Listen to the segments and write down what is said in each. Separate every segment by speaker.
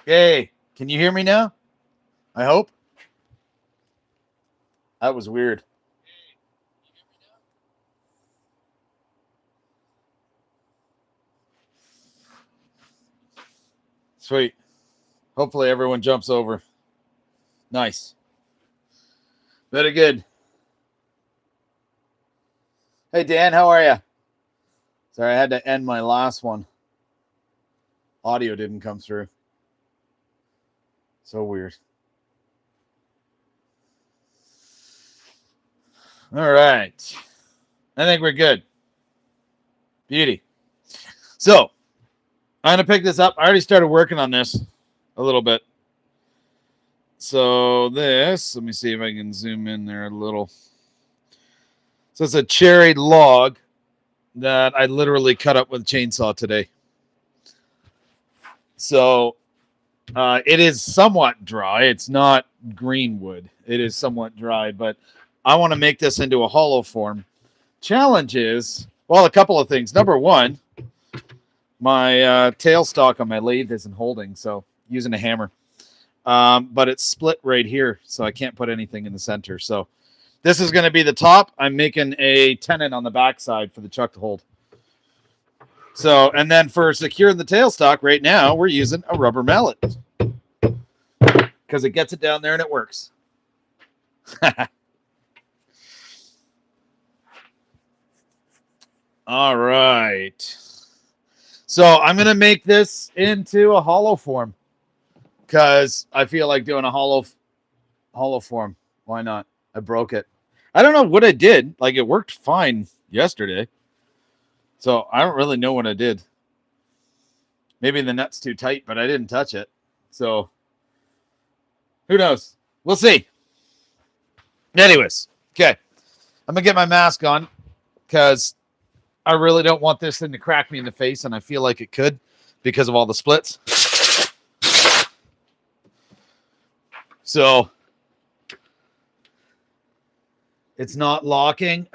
Speaker 1: Hey, can you hear me now? I hope. That was weird. Sweet. Hopefully everyone jumps over. Nice. Very good. Hey, Dan, how are you? Sorry, I had to end my last one. Audio didn't come through. So weird. All right. I think we're good. Beauty. So, I'm going to pick this up. I already started working on this a little bit. So, this, let me see if I can zoom in there a little. So, it's a cherry log that I literally cut up with a chainsaw today. So, it is somewhat dry. It's not green wood. It is somewhat dry, but I want to make this into a hollow form. Challenge is, well, a couple of things. Number one, my tailstock on my lathe isn't holding, so using a hammer. But it's split right here, so I can't put anything in the center. So this is going to be the top. I'm making a tenon on the backside for the chuck to hold. So, and then for securing the tailstock right now, we're using a rubber mallet because it gets it down there and it works. All right. So I'm going to make this into a hollow form because I feel like doing a hollow form. Why not? I broke it. I don't know what I did. Like, it worked fine yesterday. So I don't really know what I did. Maybe the nut's too tight, but I didn't touch it. So who knows? We'll see. Anyways, okay. I'm going to get my mask on because I really don't want this thing to crack me in the face, and I feel like it could because of all the splits. So it's not locking.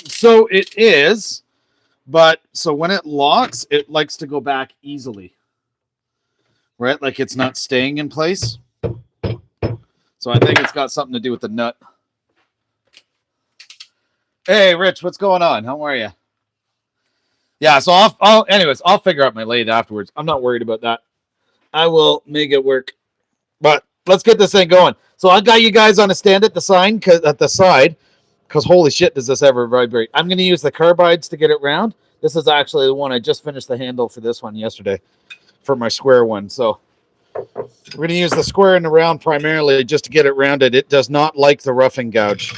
Speaker 1: So it is, but so when it locks, it likes to go back easily. Right? Like it's not staying in place. So I think it's got something to do with the nut. Hey, Rich, what's going on? How are you? Yeah, so I'll figure out my lathe afterwards. I'm not worried about that. I will make it work. But let's get this thing going. So I got you guys on a stand at the side, because holy shit, does this ever vibrate. I'm going to use the carbides to get it round. This is actually the one I just finished the handle for this one yesterday for my square one. So we're going to use the square and the round primarily just to get it rounded. It does not like the roughing gouge,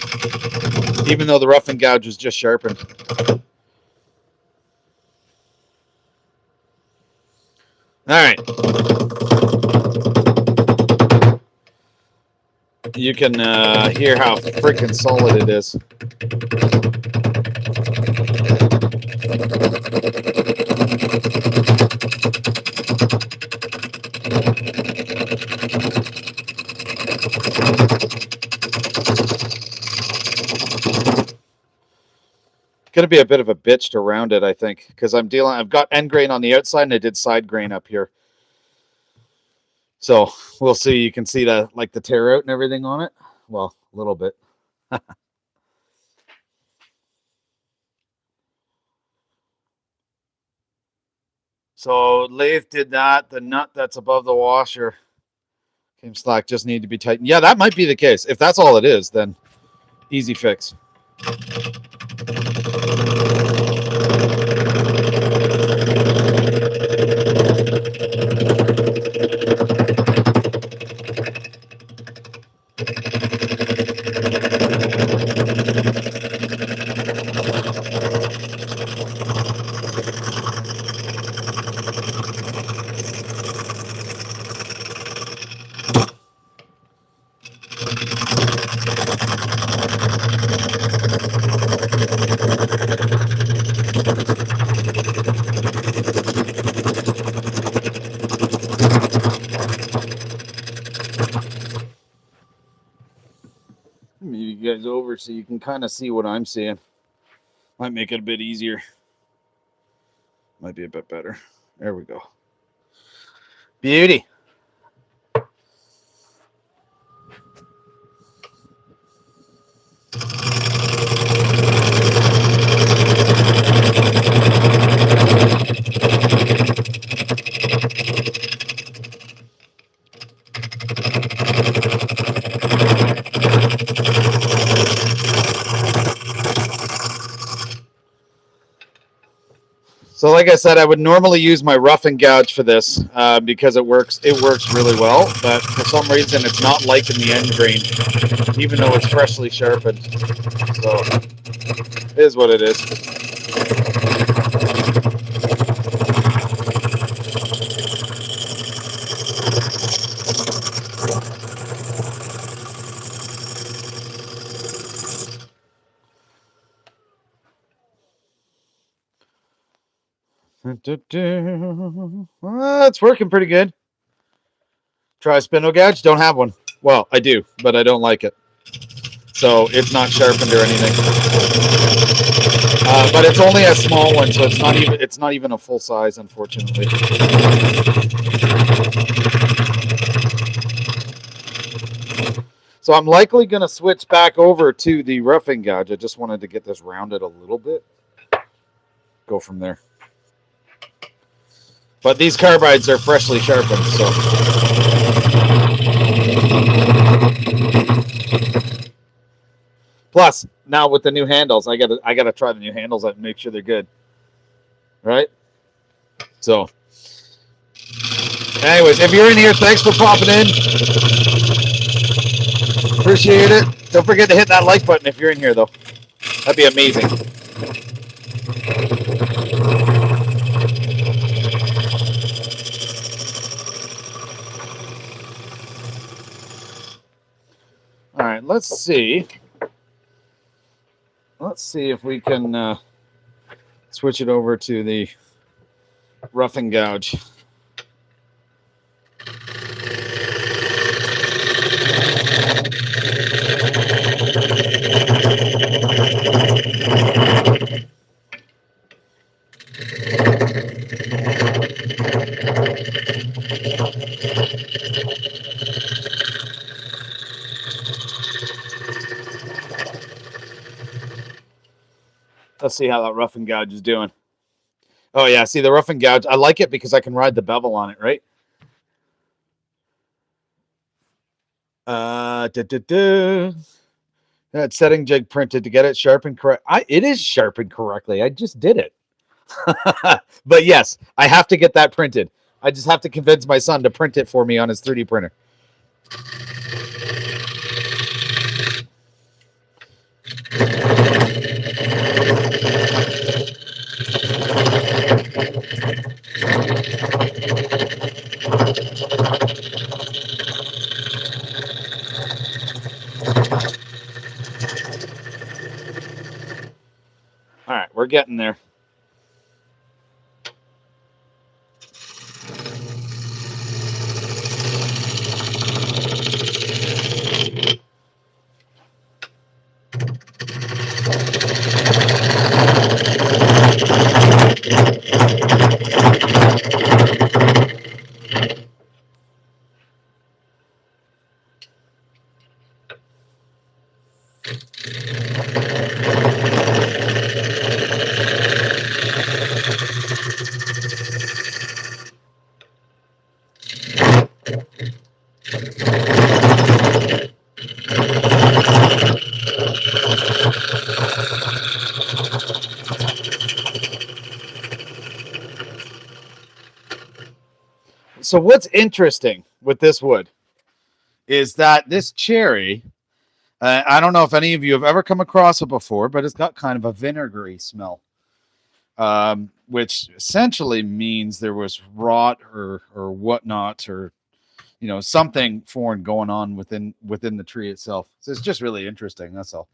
Speaker 1: even though the roughing gouge was just sharpened. All right. You can hear how freaking solid it is. Going to be a bit of a bitch to round it, I think, because I've got end grain on the outside and I did side grain up here. So we'll see. You can see the tear out and everything on it. Well, a little bit. So lathe did that. The nut that's above the washer came slack, just need to be tightened. Yeah, that might be the case. If that's all it is, then easy fix. Move you guys over so you can kind of see what I'm seeing. Might make it a bit easier. Might be a bit better. There we go. Beauty. So like I said, I would normally use my rough and gouge for this because it works really well, but for some reason it's not liking the end grain, even though it's freshly sharpened. So it is what it is. Well, it's working pretty good. Try a spindle gouge. Don't have one. Well, I do, but I don't like it. So it's not sharpened or anything. But it's only a small one, so it's not even a full size, unfortunately. So I'm likely going to switch back over to the roughing gouge. I just wanted to get this rounded a little bit. Go from there. But these carbides are freshly sharpened, so. Plus, now with the new handles, I gotta try the new handles out and make sure they're good. Right? So, anyways, if you're in here, thanks for popping in. Appreciate it. Don't forget to hit that like button if you're in here, though. That'd be amazing. All right, let's see. Let's see if we can switch it over to the rough and gouge. Let's see how that rough and gouge is doing. Oh, yeah. See, the rough and gouge, I like it because I can ride the bevel on it, right? That setting jig printed to get it sharpened correct. It is sharpened correctly. I just did it. But yes, I have to get that printed. I just have to convince my son to print it for me on his 3D printer. All right, we're getting there. So what's interesting with this wood is that this cherry, I don't know if any of you have ever come across it before, but it's got kind of a vinegary smell, which essentially means there was rot or whatnot, or something foreign going on within the tree itself. So it's just really interesting. That's all.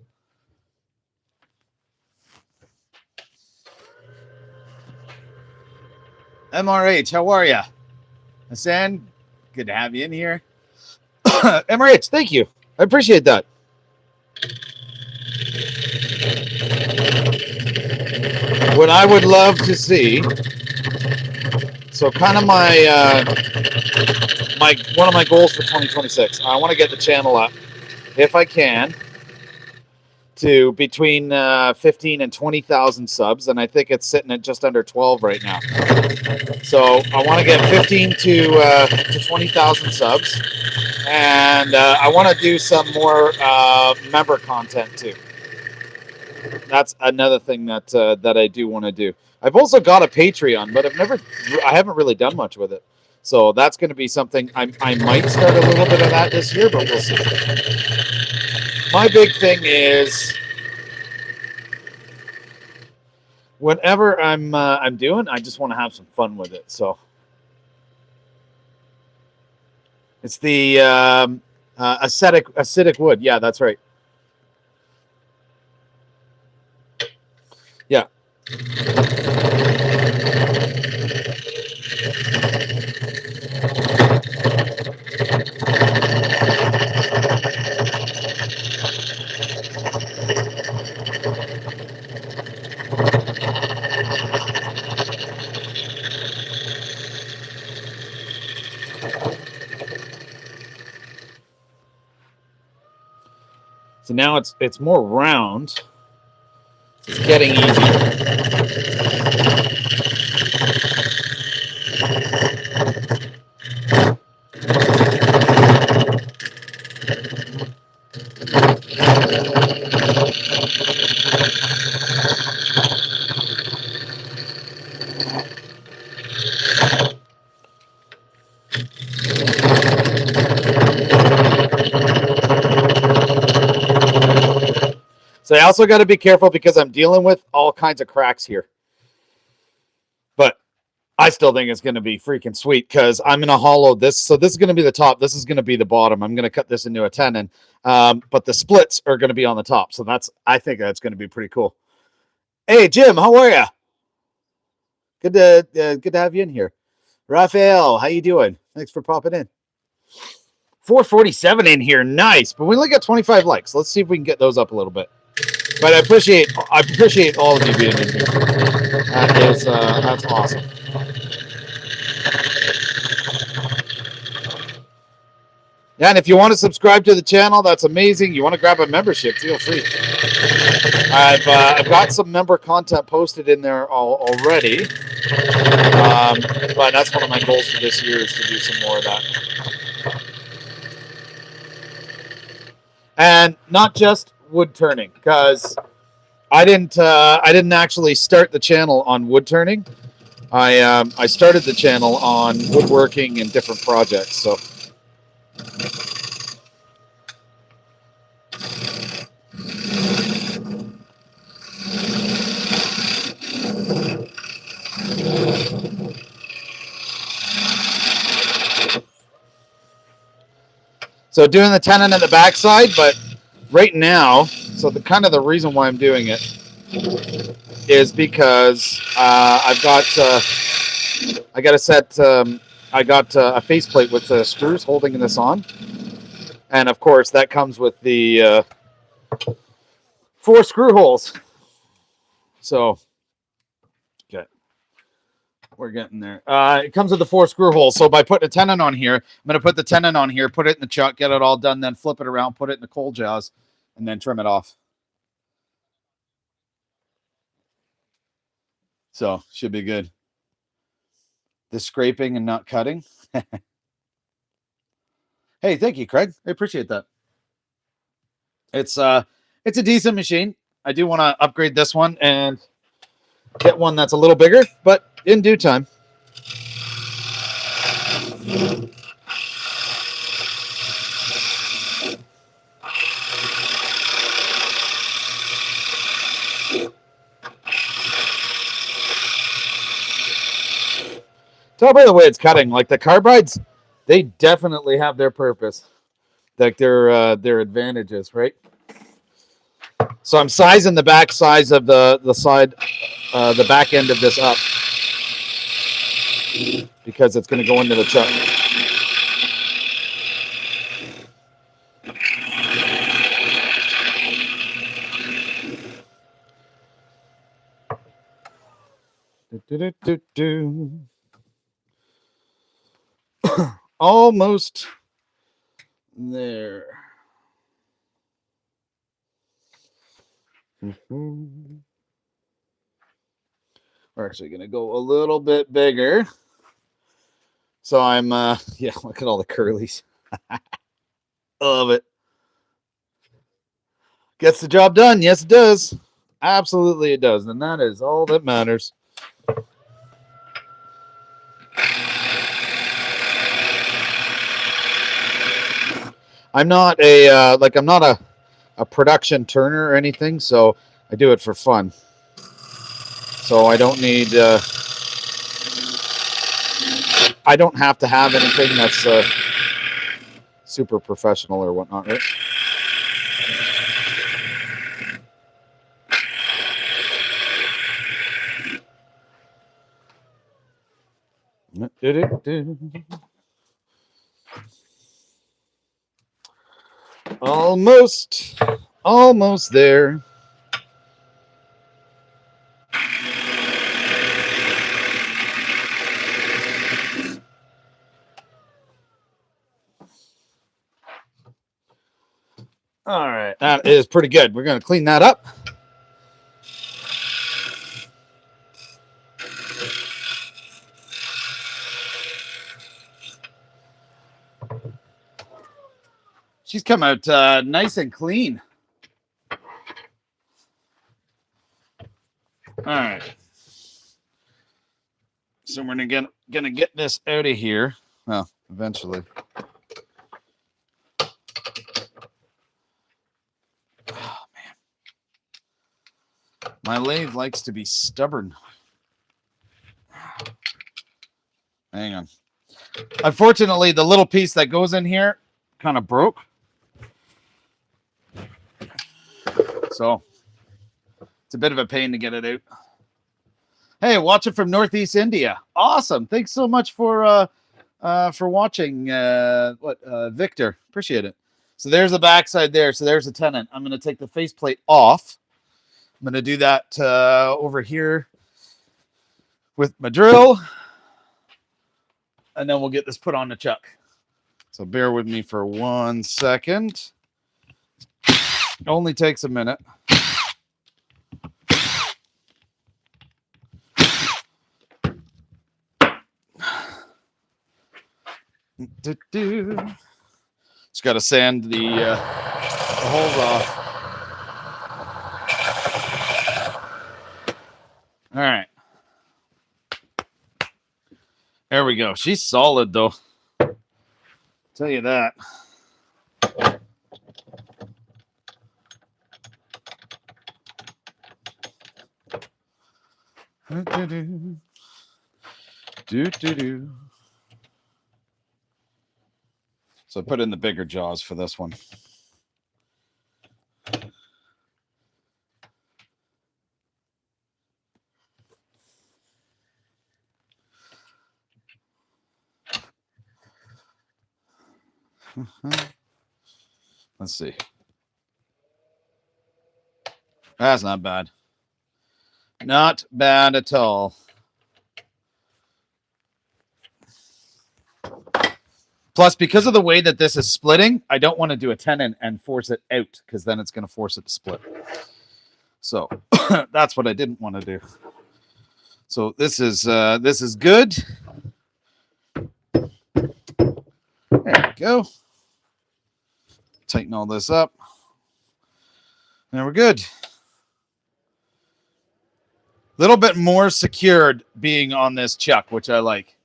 Speaker 1: MRH, how are you? Hassan, good to have you in here. MRH, thank you. I appreciate that. What I would love to see, so kind of my one of my goals for 2026, I want to get the channel up, if I can, to between 15 and 20,000 subs, and I think it's sitting at just under 12 right now. So I want to get 15 to 20,000 subs, and I want to do some more member content too. That's another thing that that I do want to do. I've also got a Patreon, but I haven't really done much with it. So that's going to be something I might start a little bit of that this year, but we'll see. My big thing is whatever I'm doing, I just want to have some fun with it. So it's the acidic wood. Yeah, that's right. Yeah. So now it's more round. It's getting easier. So I also got to be careful because I'm dealing with all kinds of cracks here. But I still think it's going to be freaking sweet because I'm going to hollow this. So this is going to be the top. This is going to be the bottom. I'm going to cut this into a tenon. But the splits are going to be on the top. So I think that's going to be pretty cool. Hey, Jim, how are you? Good to have you in here. Raphael, how you doing? Thanks for popping in. 447 in here. Nice. But we only got 25 likes. Let's see if we can get those up a little bit. But I appreciate all of you being in here. That's awesome. Yeah, and if you want to subscribe to the channel, that's amazing. You want to grab a membership, feel free. I've got some member content posted in there already, but that's one of my goals for this year is to do some more of that. And not just wood turning, because I didn't actually start the channel on wood turning. I started the channel on woodworking and different projects. So. So doing the tenon at the backside, but right now, so the reason why I'm doing it is because I got a faceplate with the screws holding this on, and of course that comes with the 4 screw holes. So, okay, we're getting there. It comes with the 4 screw holes. So by putting a tenon on here, I'm going to put the tenon on here, put it in the chuck, get it all done, then flip it around, put it in the coal jaws, and then trim it off. So should be good. The scraping and not cutting. Hey, thank you, Craig. I appreciate that. It's a decent machine. I do want to upgrade this one and get one that's a little bigger, but in due time. Tell by the way it's cutting. Like the carbides, they definitely have their purpose. Like their advantages, right? So I'm sizing the back size of the side, the back end of this up because it's going to go into the chuck. Almost there. We're actually going to go a little bit bigger. So I'm, yeah, look at all the curlies. Love it. Gets the job done. Yes, it does. Absolutely, it does. And that is all that matters. I'm not I'm not a production turner or anything, so I do it for fun. So I don't need, I don't have to have anything that's super professional or whatnot, right? Almost there. All right, that is pretty good. We're going to clean that up. She's come out nice and clean. All right. So we're gonna get this out of here. Well, eventually. Oh, man. My lathe likes to be stubborn. Hang on. Unfortunately, the little piece that goes in here kind of broke. So it's a bit of a pain to get it out. Hey, watch it from Northeast India. Awesome. Thanks so much for watching, Victor. Appreciate it. So there's the backside there. So there's the tenon. I'm going to take the faceplate off. I'm going to do that over here with my drill. And then we'll get this put on the chuck. So bear with me for 1 second. Only takes a minute. Just got to sand the holes off. All right. There we go. She's solid, though. Tell you that. So I put in the bigger jaws for this one. Let's see. That's not bad. Not bad at all. Plus, because of the way that this is splitting, I don't want to do a tenon and force it out, because then it's going to force it to split. So that's what I didn't want to do. So this is good. There we go. Tighten all this up. Now we're good. A little bit more secured being on this chuck, which I like.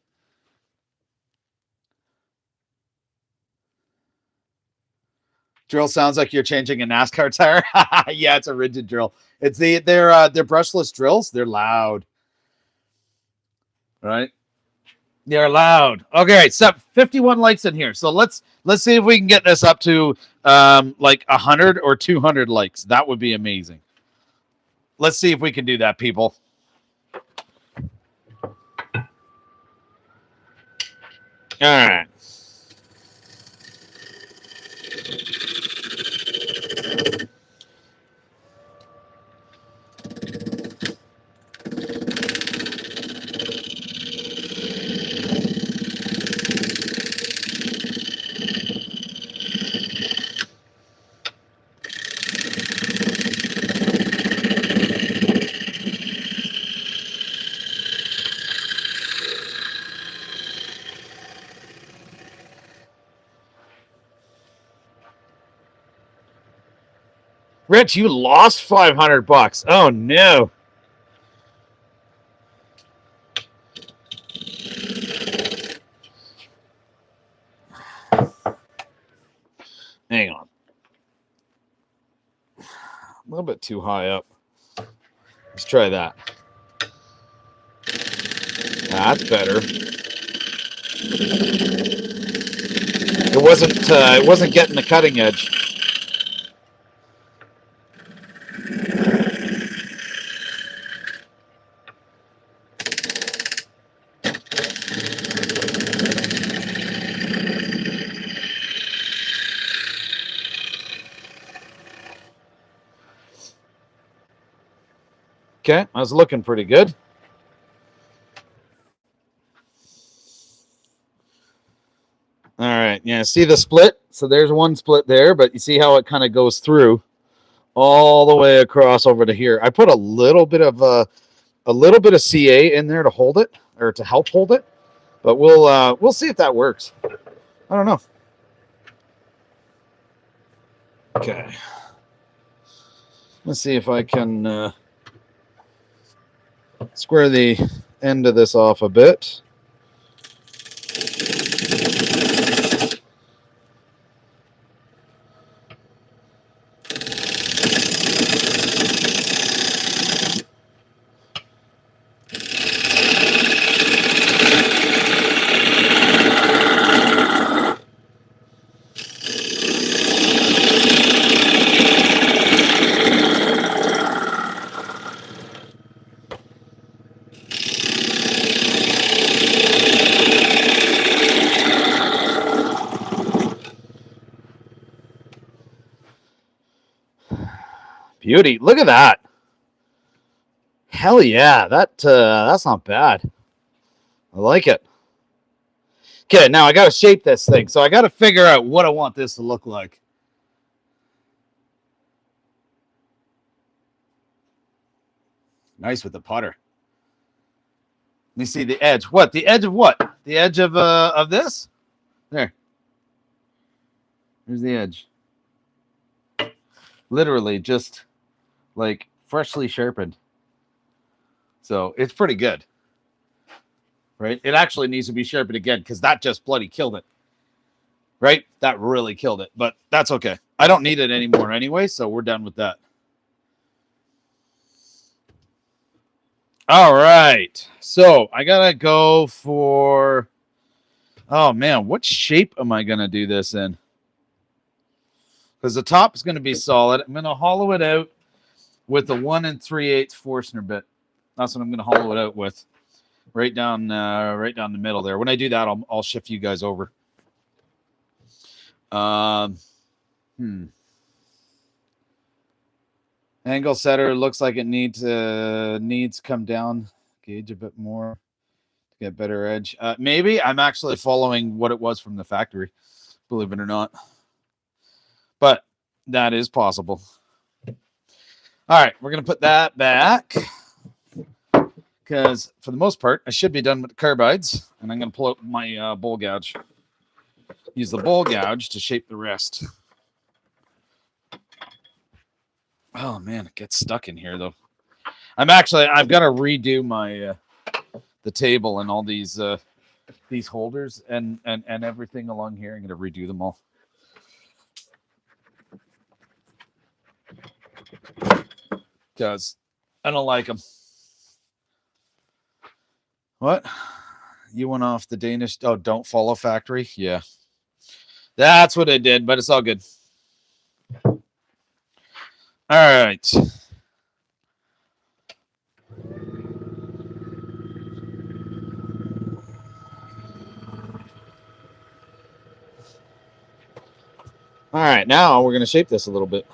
Speaker 1: Drill sounds like you're changing a NASCAR tire. Yeah, it's a rigid drill. It's they're brushless drills. They're loud. Right? They're loud. Okay, so 51 likes in here. So let's see if we can get this up to like 100 or 200 likes. That would be amazing. Let's see if we can do that, people. All right. Rich, you lost $500. Oh no. Hang on. A little bit too high up. Let's try that. That's better. It wasn't getting the cutting edge. Okay, I was looking pretty good. All right, yeah, see the split? So there's one split there, but you see how it kind of goes through all the way across over to here. I put a little bit of CA in there to hold it or to help hold it, but we'll see if that works. I don't know. Okay, let's see if I can square the end of this off a bit. Beauty. Look at that. Hell yeah. That's not bad. I like it. Okay, now I got to shape this thing. So I got to figure out what I want this to look like. Nice with the putter. Let me see the edge. What? The edge of what? The edge of this? There. Here's the edge. Literally just like freshly sharpened. So it's pretty good. Right? It actually needs to be sharpened again because that just bloody killed it. Right? That really killed it. But that's okay. I don't need it anymore anyway, so we're done with that. All right. So I gotta go for. Oh man, what shape am I gonna do this in? Because the top is gonna be solid. I'm gonna hollow it out with the 1 3/8 Forstner bit. That's what I'm gonna hollow it out with. Right down the middle there. When I do that, I'll shift you guys over. Angle setter looks like it needs come down, gauge a bit more to get better edge. Maybe I'm actually following what it was from the factory, believe it or not. But that is possible. All right, we're gonna put that back because for the most part, I should be done with the carbides, and I'm gonna pull out my bowl gouge. Use the bowl gouge to shape the rest. Oh man, it gets stuck in here though. I've got to redo my the table and all these holders and everything along here. I'm gonna redo them all. Because I don't like them. What? You went off the Danish? Oh, don't follow factory? Yeah. That's what I did, but it's all good. All right. All right, now we're going to shape this a little bit.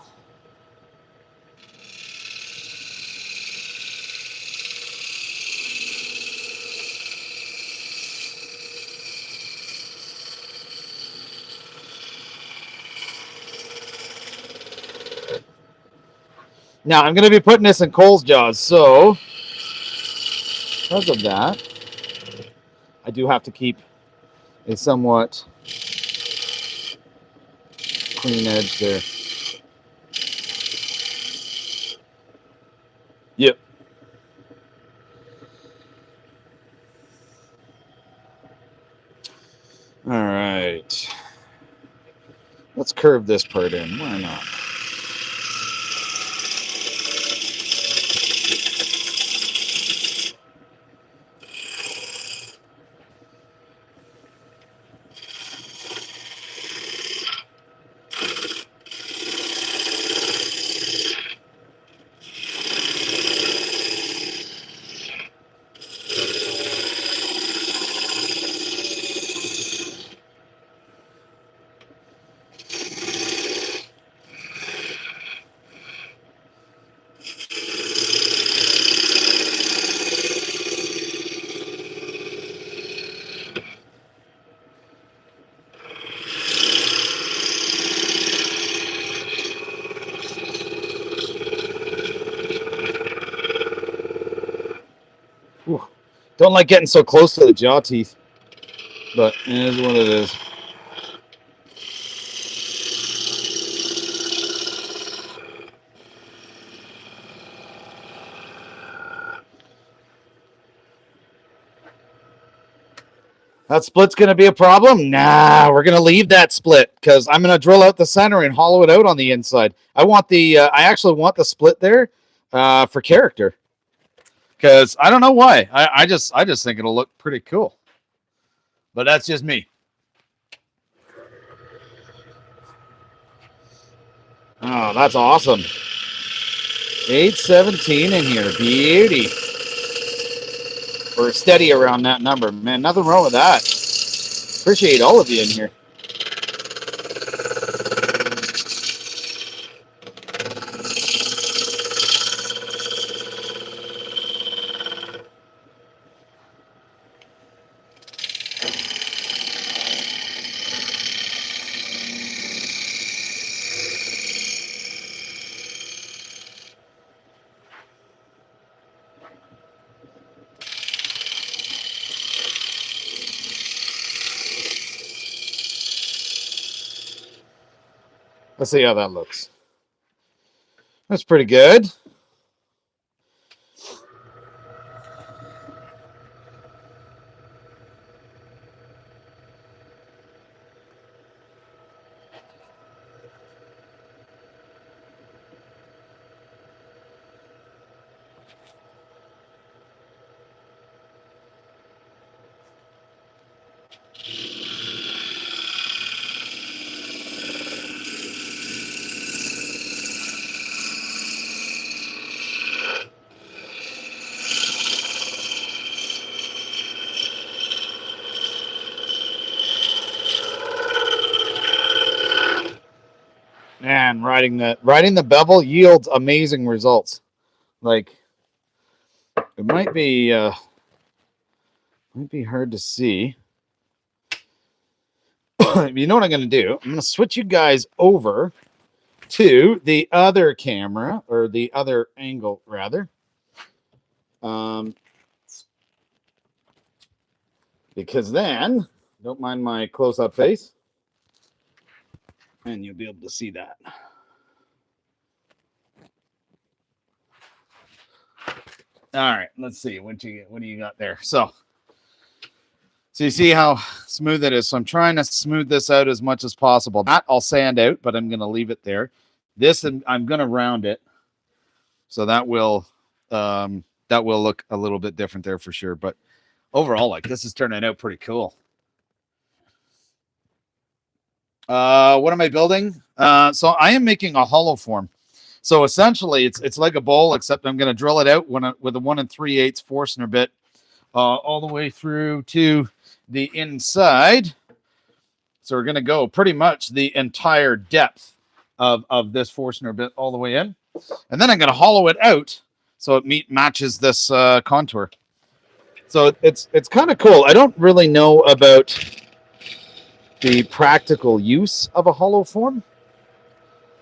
Speaker 1: Now, I'm going to be putting this in Cole's jaws, so because of that, I do have to keep a somewhat clean edge there. Yep. All right. Let's curve this part in. Why not? Whew. Don't like getting so close to the jaw teeth, but it is what it is. That split's going to be a problem? Nah, we're going to leave that split because I'm going to drill out the center and hollow it out on the inside. I actually want the split there for character because I don't know why. I just think it'll look pretty cool. But that's just me. Oh, that's awesome. 817 in here. Beauty. We're steady around that number. Man, nothing wrong with that. Appreciate all of you in here. Let's see how that looks. That's pretty good. Man, riding the bevel yields amazing results. Like it might be hard to see. You know what I'm going to do? I'm going to switch you guys over to the other camera, or the other angle rather. Because then, don't mind my close-up face, and you'll be able to see that. All right, let's see what do you got there. So you see how smooth it is. So I'm trying to smooth this out as much as possible. That I'll sand out, but I'm going to leave it there. This I'm going to round it, so that will look a little bit different there for sure. But overall, like, this is turning out pretty cool. What am I building? So I am making a hollow form. So essentially, it's like a bowl, except I'm going to drill it out with a 1 3/8 Forstner bit all the way through to the inside. So we're going to go pretty much the entire depth of this Forstner bit all the way in. And then I'm going to hollow it out so it matches this contour. So it's kind of cool. I don't really know about the practical use of a hollow form,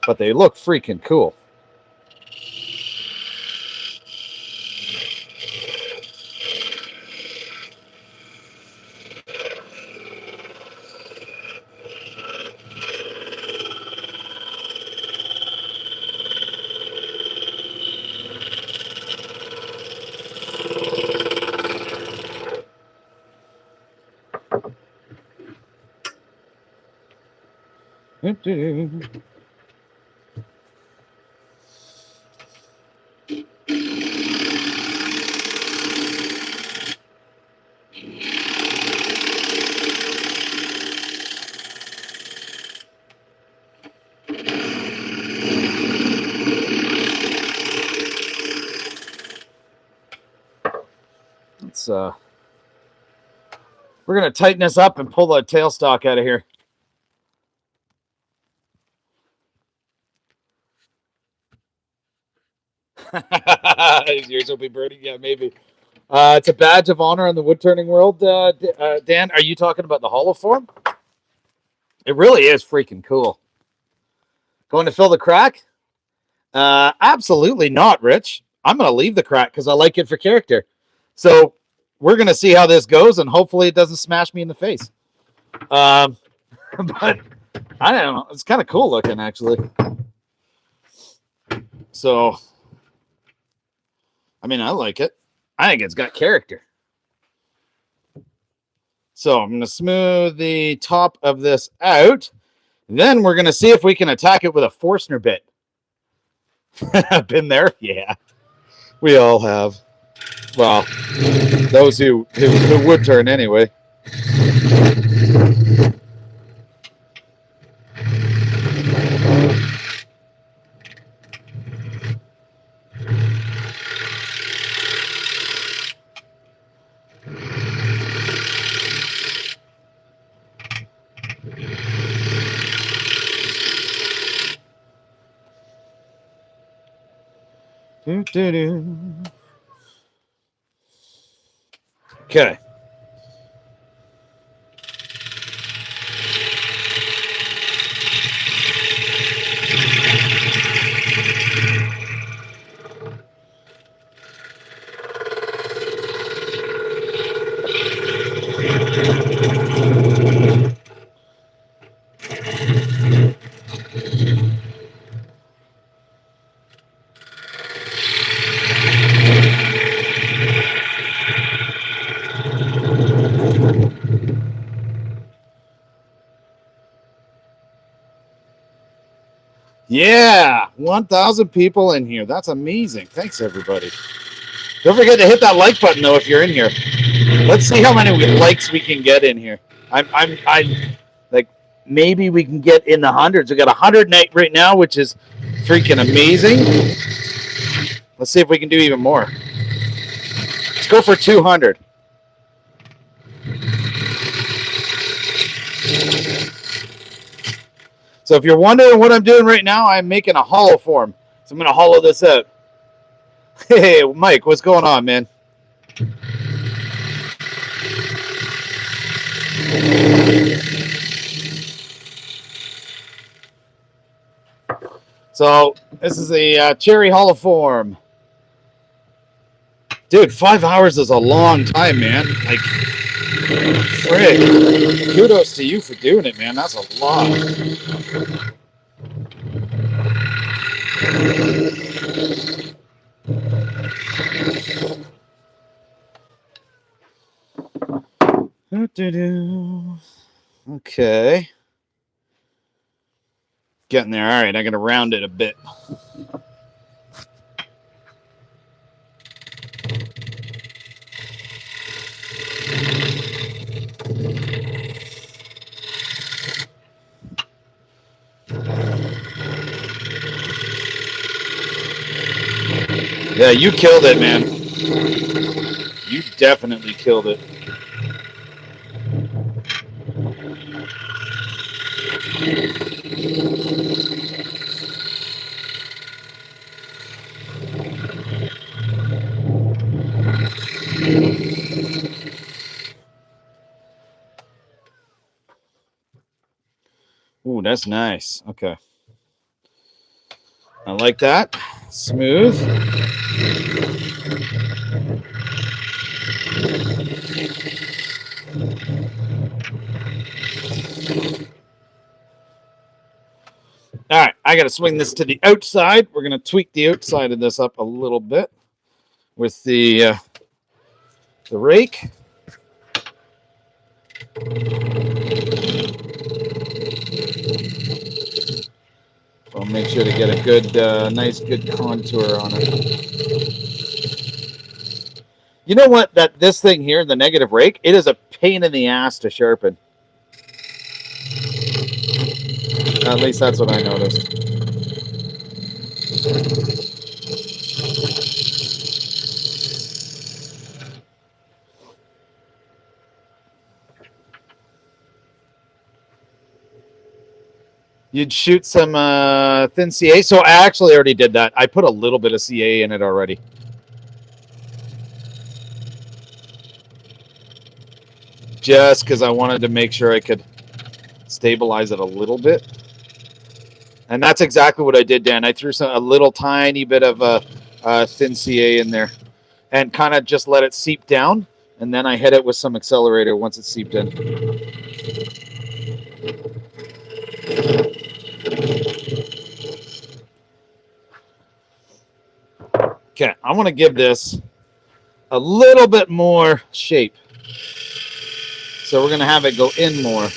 Speaker 1: but they look freaking cool. Let's we're gonna tighten this up and pull the tailstock out of here. Yours will be birdie, yeah, maybe. It's a badge of honor in the wood turning world. Dan, are you talking about the hollow form? It really is freaking cool. Going to fill the crack? Absolutely not, Rich. I'm going to leave the crack because I like it for character. So we're going to see how this goes, and hopefully it doesn't smash me in the face. But I don't know. It's kind of cool looking, actually. So, I mean, I like it. I think it's got character. So I'm going to smooth the top of this out. Then we're going to see if we can attack it with a Forstner bit. Been there? Yeah. We all have. Well, those who would turn anyway. Okay. Yeah, 1,000 people in here. That's amazing. Thanks, everybody. Don't forget to hit that like button, though, if you're in here. Let's see how many likes we can get in here. I'm like, maybe we can get in the hundreds. We got 100 right now, which is freaking amazing. Let's see if we can do even more. Let's go for 200. So if you're wondering what I'm doing right now, I'm making a hollow form. So I'm going to hollow this out. Hey, Mike, what's going on, man? So this is a cherry hollow form. Dude, 5 hours is a long time, man. Like, frick. Kudos to you for doing it, man. That's a lot. Okay. Getting there. All right, I'm going to round it a bit. Yeah, you killed it, man. You definitely killed it. Ooh, that's nice. Okay. I like that. Smooth. All right, I got to swing this to the outside. We're going to tweak the outside of this up a little bit with the rake. I'll make sure to get a good, nice, good contour on it. You know what? This thing here, the negative rake, it is a pain in the ass to sharpen. At least that's what I noticed. You'd shoot some thin CA. So I actually already did that. I put a little bit of CA in it already. Just because I wanted to make sure I could stabilize it a little bit. And that's exactly what I did, Dan. I threw a little tiny bit of thin CA in there and kind of just let it seep down. And then I hit it with some accelerator once it seeped in. Okay, I want to give this a little bit more shape. So we're going to have it go in more.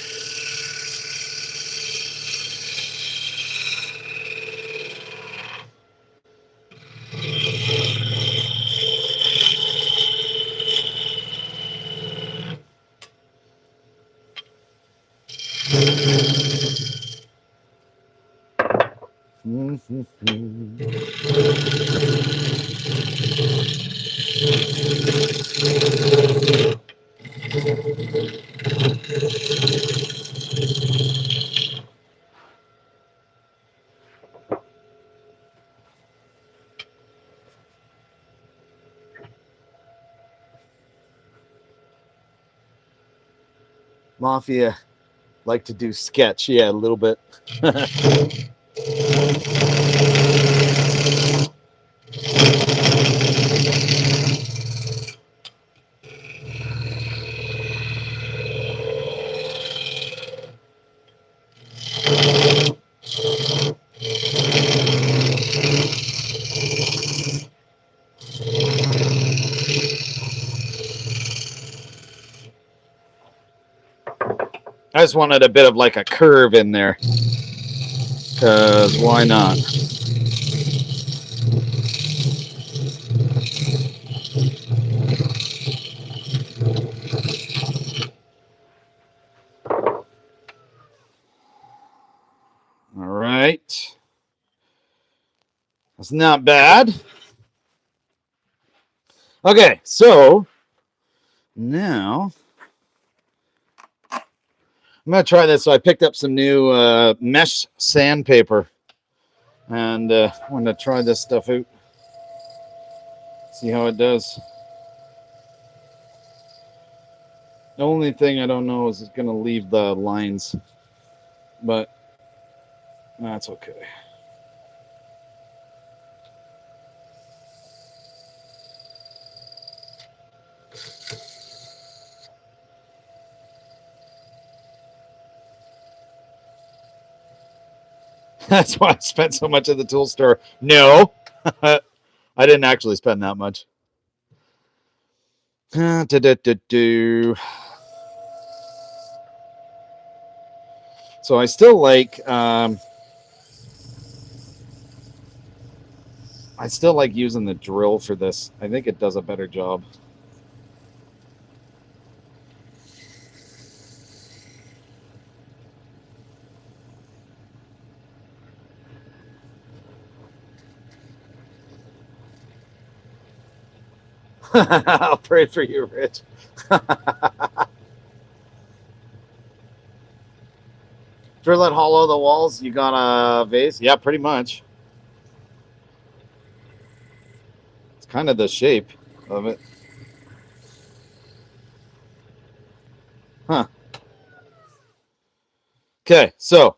Speaker 1: Mafia like to do sketch, yeah, a little bit. I just wanted a bit of like a curve in there, because why not? All right. That's not bad. Okay, so now I'm going to try this. So I picked up some new mesh sandpaper, and I'm going to try this stuff out. See how it does. The only thing I don't know is it's going to leave the lines, but that's okay. That's why I spent so much at the tool store. No, I didn't actually spend that much. So I still like using the drill for this. I think it does a better job. I'll pray for you, Rich. Drill it hollow the walls. You got a vase? Yeah, pretty much. It's kind of the shape of it. Huh. Okay, so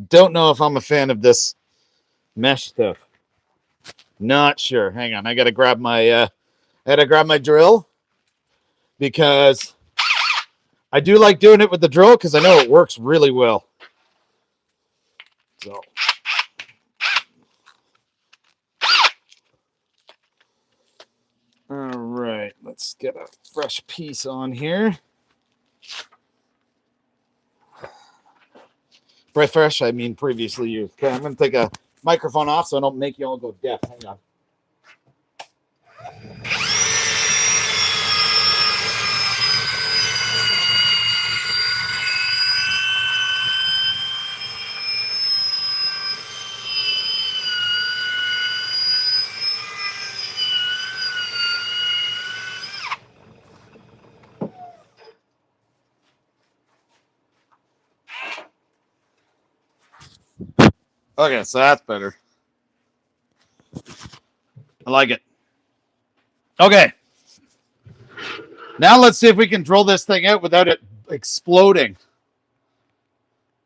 Speaker 1: don't know if I'm a fan of this mesh stuff. Not sure. Hang on, I gotta grab my drill, because I do like doing it with the drill because I know it works really well. So all right, let's get a fresh piece on here. Fresh, I mean previously used. Okay, I'm going to take a microphone off so I don't make you all go deaf. Hang on. Okay, so that's better. I like it. Okay. Now let's see if we can drill this thing out without it exploding.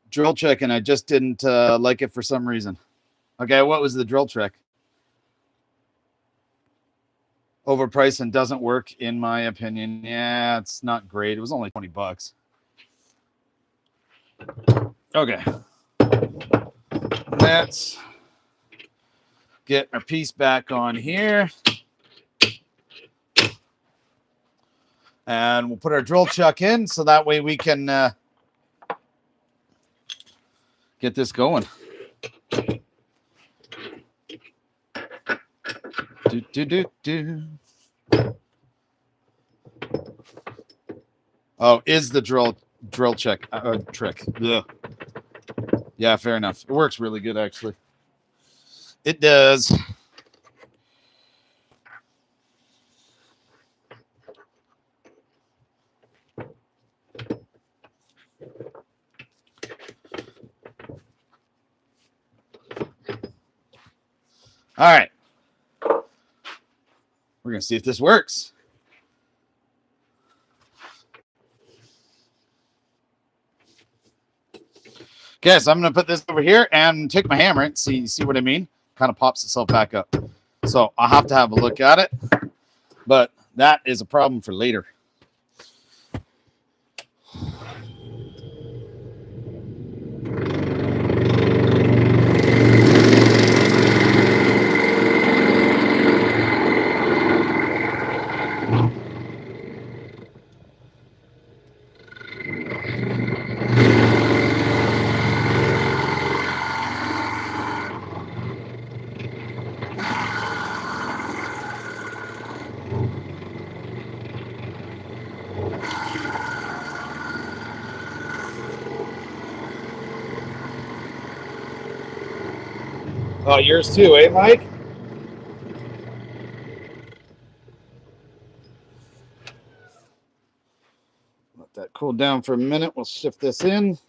Speaker 1: Drill trick, and I just didn't like it for some reason. Okay, what was the drill trick? Overpriced and doesn't work, in my opinion. Yeah, it's not great. It was only $20. Okay. Let's get our piece back on here. And we'll put our drill chuck in so that way we can get this going. Oh, is the drill check trick? Ugh. Yeah, fair enough. It works really good, actually. It does. All right. We're going to see if this works. Okay, so I'm going to put this over here and take my hammer and see what I mean. Kind of pops itself back up. So I'll have to have a look at it. But that is a problem for later. Oh, yours too, eh, Mike? Let that cool down for a minute. We'll shift this in.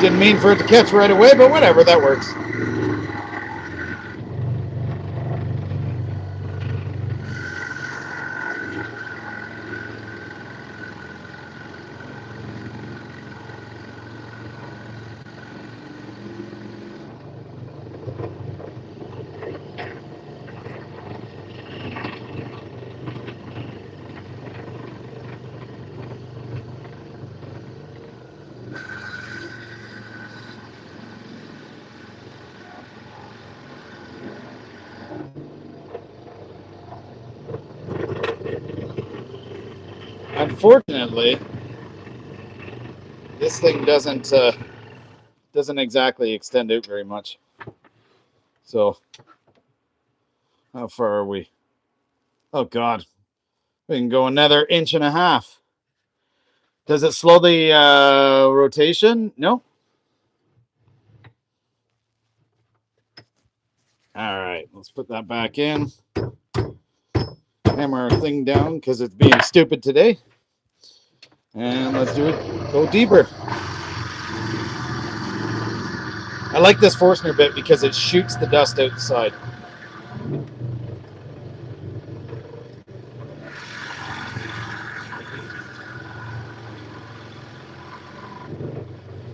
Speaker 1: Didn't mean for it to catch right away, but whatever, that works. Unfortunately, this thing doesn't exactly extend out very much. So, how far are we? Oh God, we can go another 1.5 inches. Does it slow the rotation? No. All right, let's put that back in. Hammer our thing down because it's being stupid today. And let's do it. Go deeper. I like this Forstner bit because it shoots the dust outside.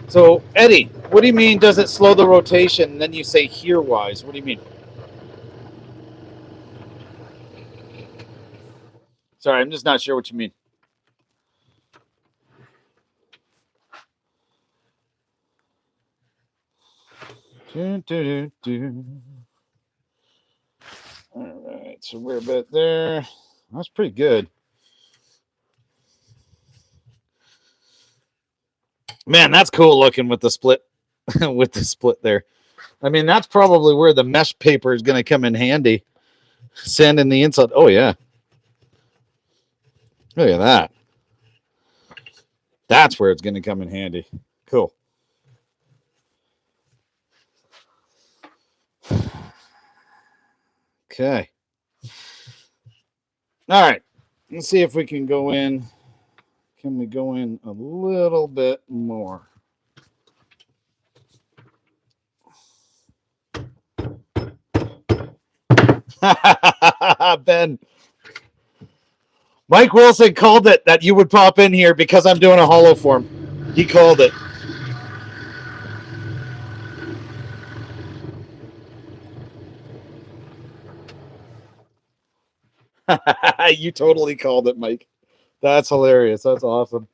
Speaker 1: So, Eddie, what do you mean does it slow the rotation? And then you say here-wise. What do you mean? Sorry, I'm just not sure what you mean. Do, do, do, do. All right, so we're about there. That's pretty good. Man, that's cool looking with the split with the split there. I mean, that's probably where the mesh paper is going to come in handy. Sanding the inside. Oh, yeah. Look at that. That's where it's going to come in handy. Cool. Okay. All right. Let's see if we can go in. Can we go in a little bit more? Ben. Mike Wilson called it that you would pop in here because I'm doing a hollow form. He called it. You totally called it, Mike. That's hilarious. That's awesome.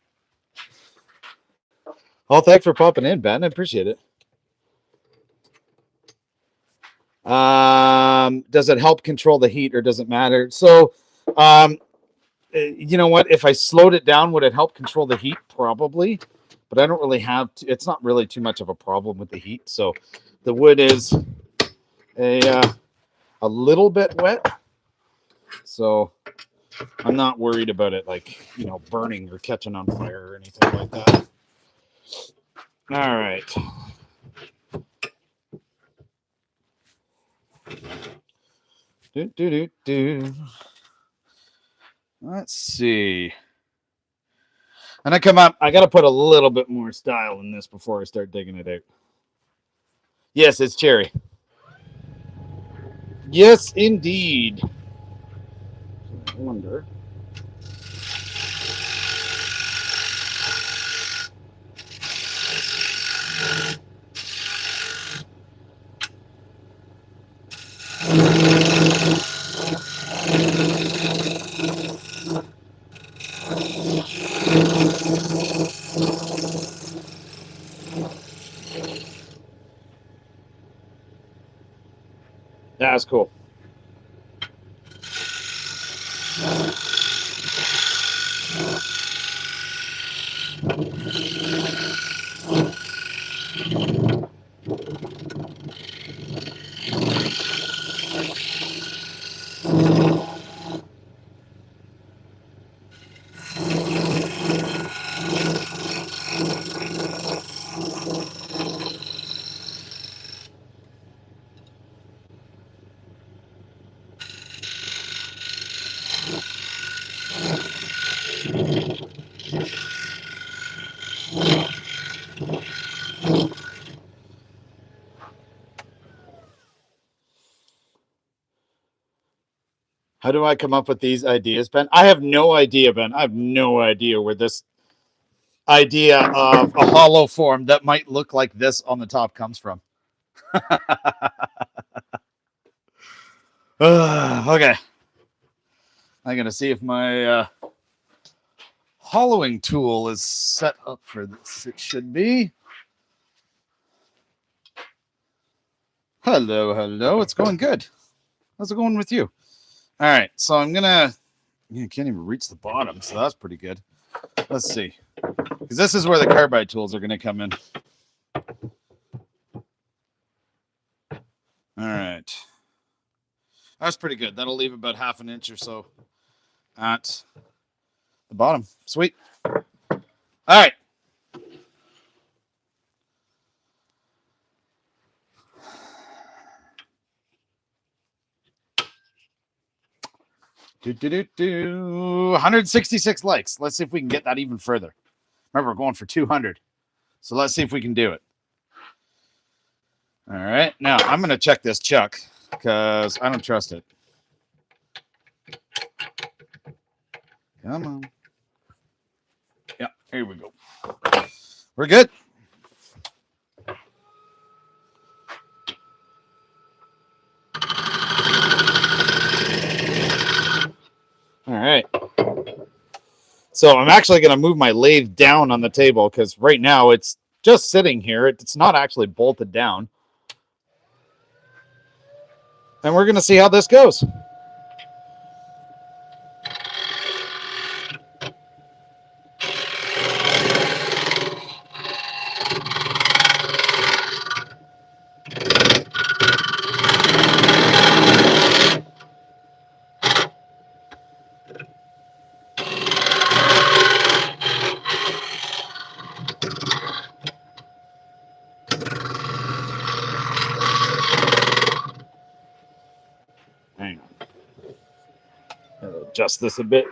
Speaker 1: Oh, thanks for popping in, Ben. I appreciate it. Does it help control the heat or does it matter? So, you know what? If I slowed it down, would it help control the heat? Probably, but I don't really have to, it's not really too much of a problem with the heat. So the wood is a little bit wet. So I'm not worried about it, like, you know, burning or catching on fire or anything like that. All right. Let's see. And I come up, I got to put a little bit more style in this before I start digging it out. Yes, it's cherry. Yes, indeed. I wonder. That's cool. How do I come up with these ideas, Ben? I have no idea, Ben. I have no idea where this idea of a hollow form that might look like this on the top comes from. Okay. I'm going to see if my hollowing tool is set up for this. It should be. Hello, hello. It's going good. How's it going with you? All right. So I'm going to. You can't even reach the bottom, so that's pretty good. Let's see. Because this is where the carbide tools are going to come in. All right. That's pretty good. That'll leave about half an inch or so at the bottom. Sweet. All right. Do 166 likes. Let's see if we can get that even further. Remember, we're going for 200. So let's see if we can do it. All right. Now, I'm going to check this chuck because I don't trust it. Come on. Yeah, here we go. We're good. All right. So I'm actually going to move my lathe down on the table because right now it's just sitting here. It's not actually bolted down. and we're going to see how this goes. Hang on. I'll adjust this a bit.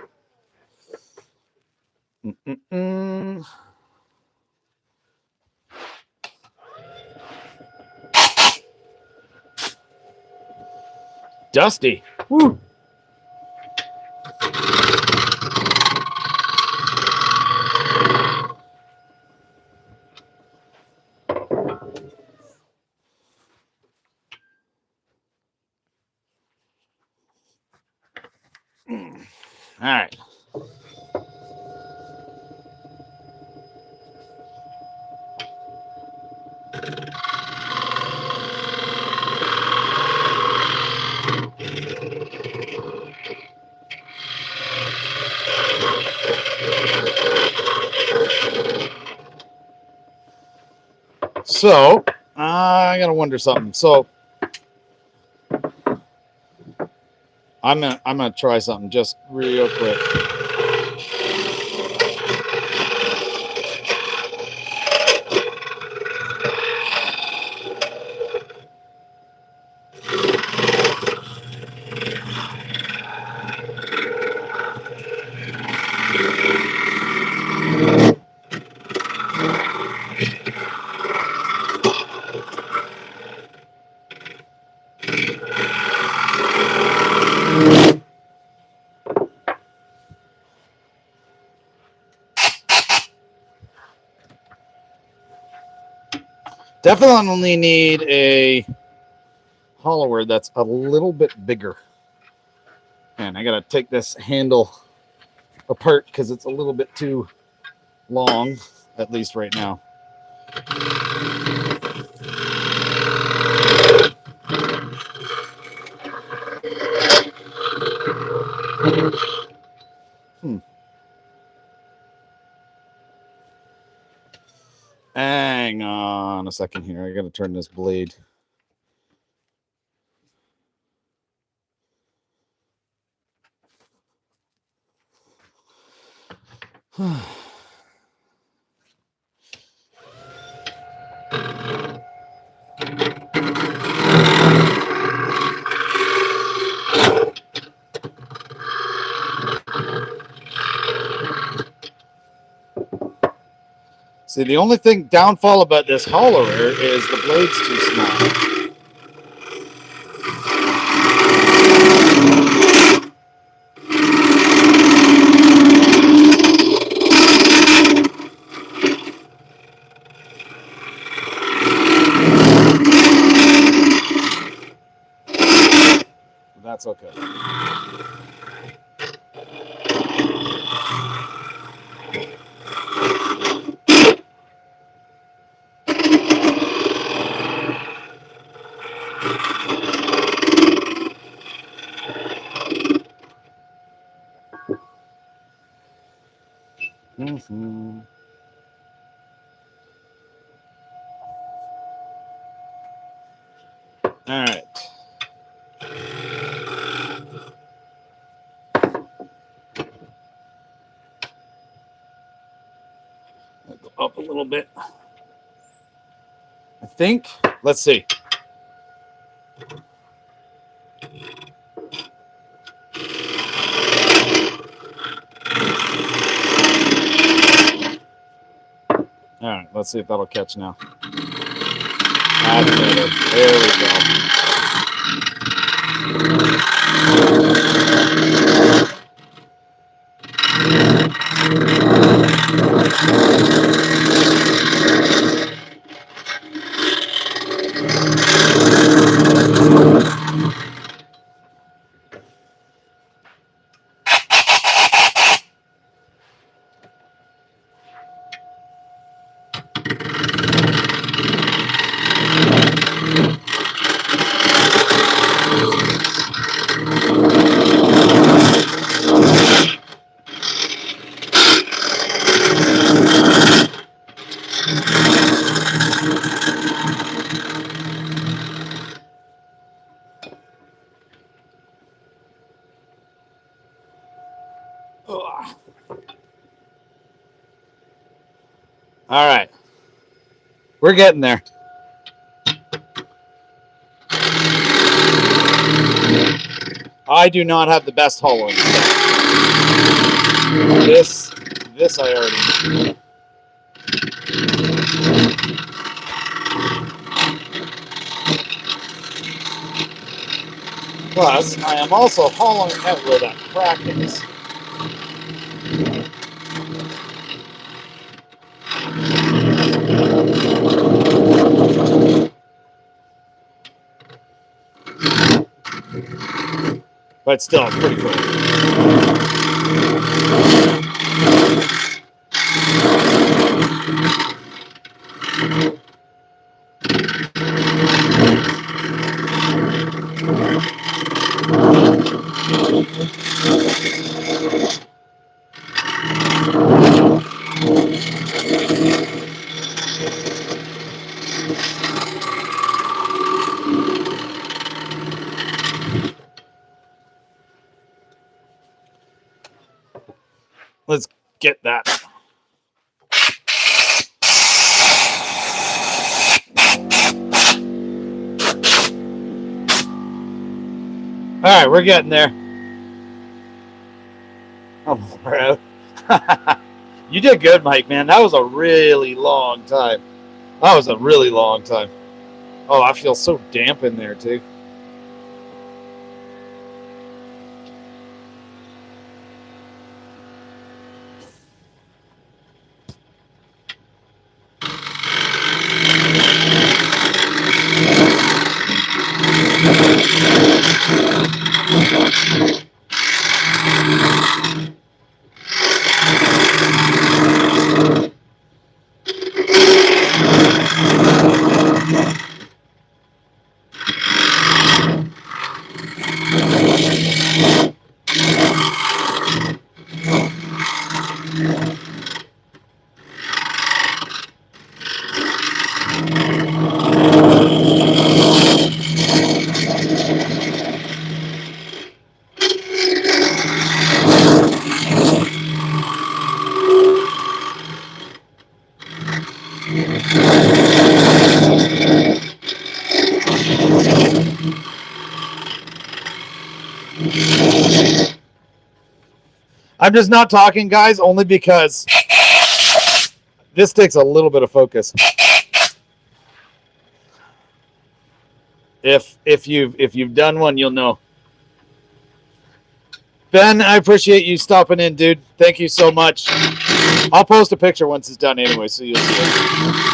Speaker 1: Dusty. Woo. All right. So, I gotta wonder something. So, I'm gonna try something just real quick. Definitely need a hollower that's a little bit bigger. And I gotta take this handle apart because it's a little bit too long, at least right now. Hang on a second here. I gotta turn this blade. See, the only thing downfall about this hollower is the blade's too small. That's okay. Mm-hmm. All right. Go up a little bit. I think. Let's see. All right. Let's see if that'll catch now. That's better. There we go. Ugh. All right. We're getting there. I do not have the best hollowing stuff. This I already know. Plus, I am also hollowing out where that crack is. But still, it's pretty cool. Let's get that. All right, we're getting there. Oh, we're out. You did good, Mike, man. That was a really long time. That was a really long time. Oh, I feel so damp in there, too. I'm just not talking, guys, only because this takes a little bit of focus. If you've done one, you'll know. Ben, I appreciate you stopping in, dude. Thank you so much. I'll post a picture once it's done anyway, so you'll see it.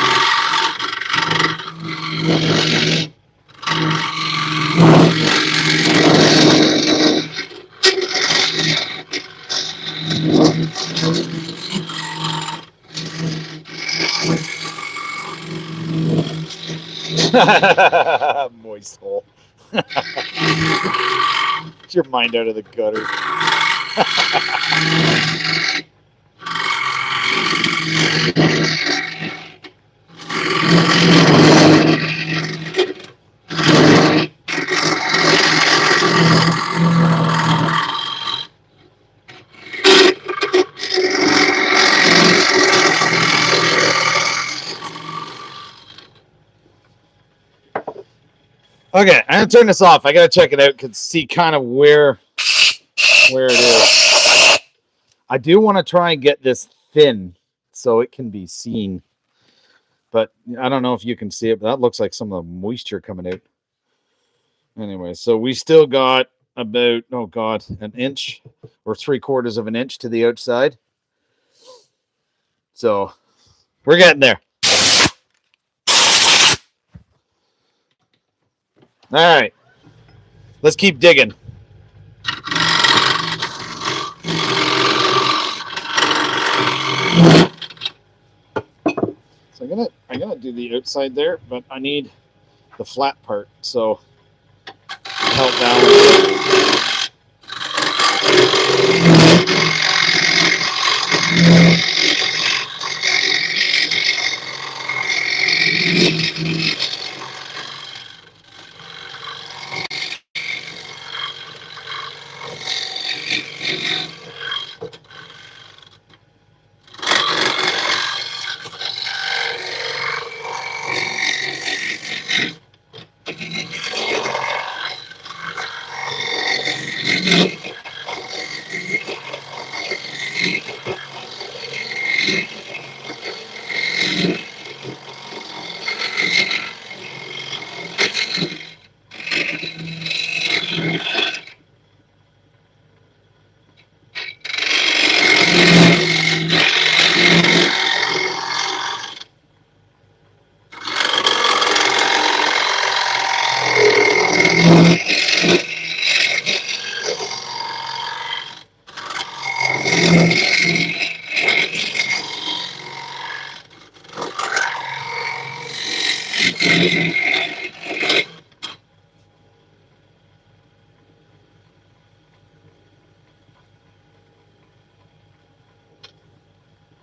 Speaker 1: Moist hole. Get your mind out of the gutter. Okay, I'm gonna turn this off. I gotta check it out to see kind of where it is. I do want to try and get this thin so it can be seen, but I don't know if you can see it. But that looks like some of the moisture coming out. Anyway, so we still got about an inch or 3/4 of an inch to the outside. So we're getting there. All right, let's keep digging. So I'm gonna do the outside there, but I need the flat part, so help balance.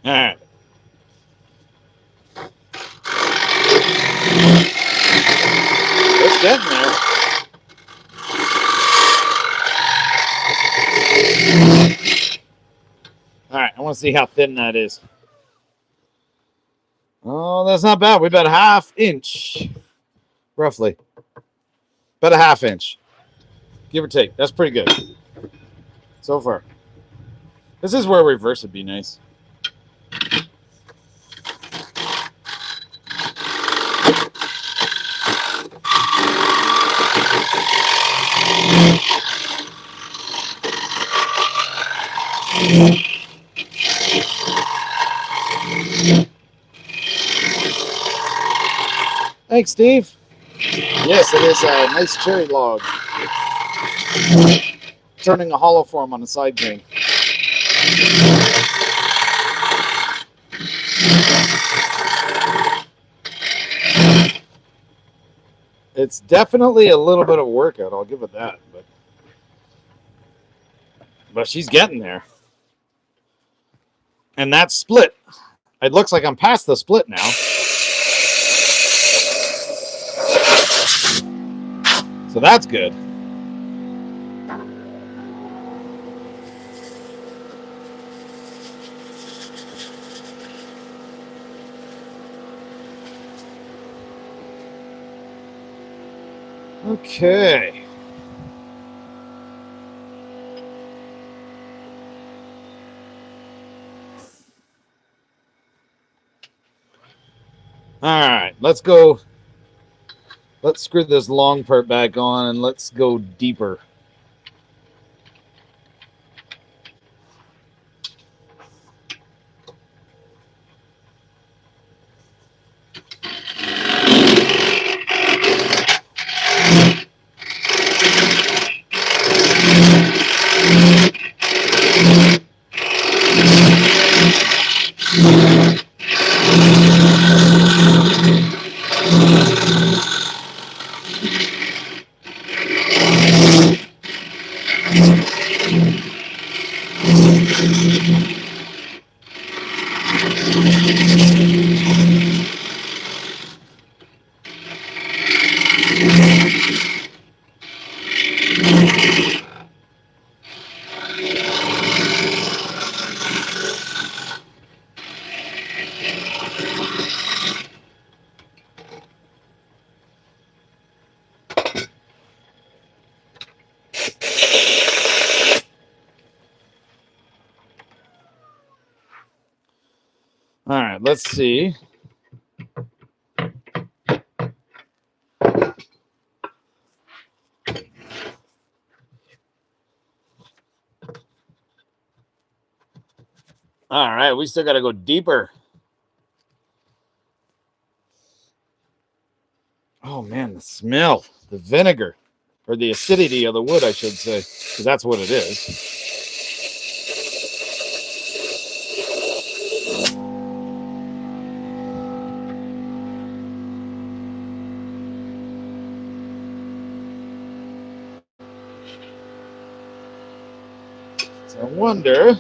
Speaker 1: All right. It's getting there. All right, I want to see how thin that is. Oh, that's not bad. We about a half inch, roughly. About a half inch, give or take. That's pretty good so far. This is where reverse would be nice. Thanks, Steve. Yes, it is a nice cherry log. Turning a hollow form on a side grain. It's definitely a little bit of workout, I'll give it that. But she's getting there. And that's split. It looks like I'm past the split now. So that's good. Okay. All right, let's go. Let's screw this long part back on and let's go deeper. All right, let's see. All right, we still got to go deeper. Oh man, the smell, the vinegar, or the acidity of the wood, I should say, because that's what it is. So I wonder.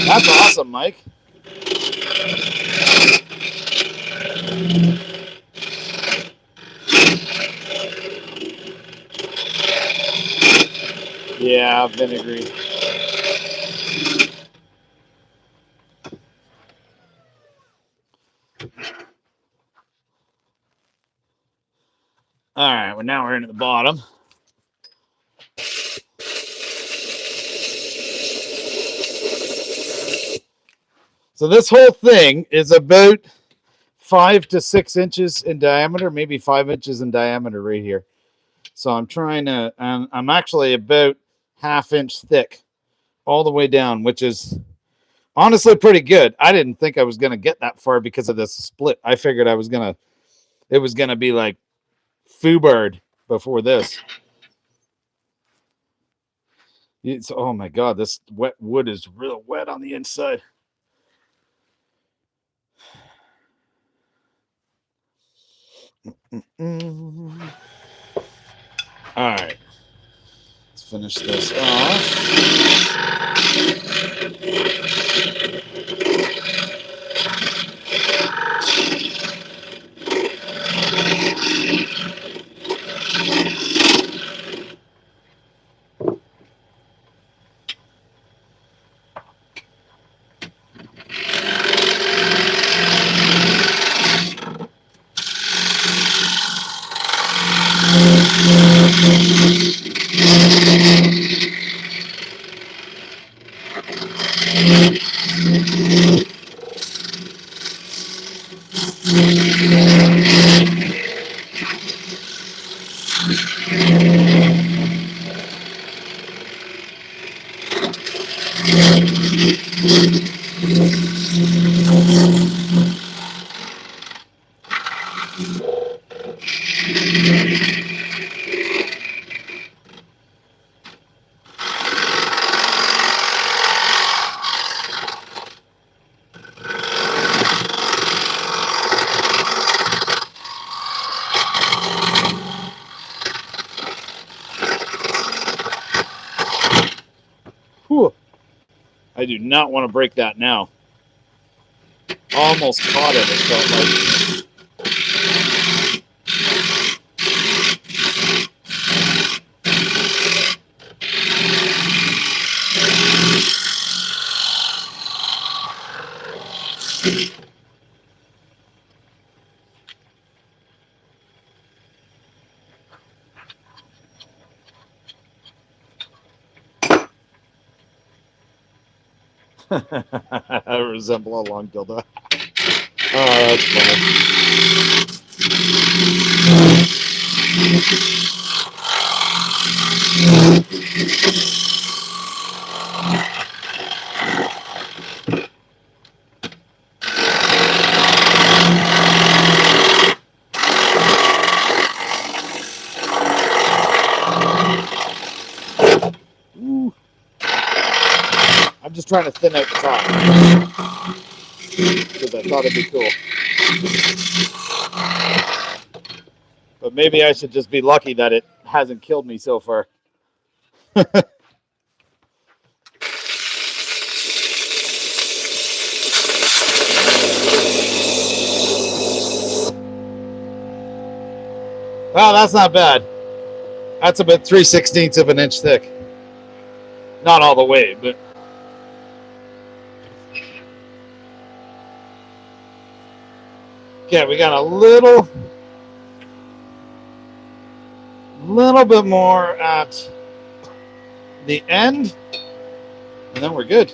Speaker 1: That's awesome, Mike. Yeah, vinegary. All right, well, now we're into the bottom. So this whole thing is about 5 to 6 inches in diameter, maybe 5 inches in diameter right here. So I'm trying to, and I'm actually about half-inch thick all the way down, which is honestly pretty good. I didn't think I was going to get that far because of this split. I figured it was going to be like foobarred before this. It's, oh my God, this wet wood is real wet on the inside. All right, let's finish this off. Whew. I do not want to break that now. Almost caught it, it felt like. I resemble a long dildo. Oh, that's funny. Ooh. I'm just trying to thin out the top because I thought it'd be cool. But maybe I should just be lucky that it hasn't killed me so far. Wow, that's not bad. That's about 3/16 of an inch thick. Not all the way, but okay, we got a little bit more at the end, and then we're good.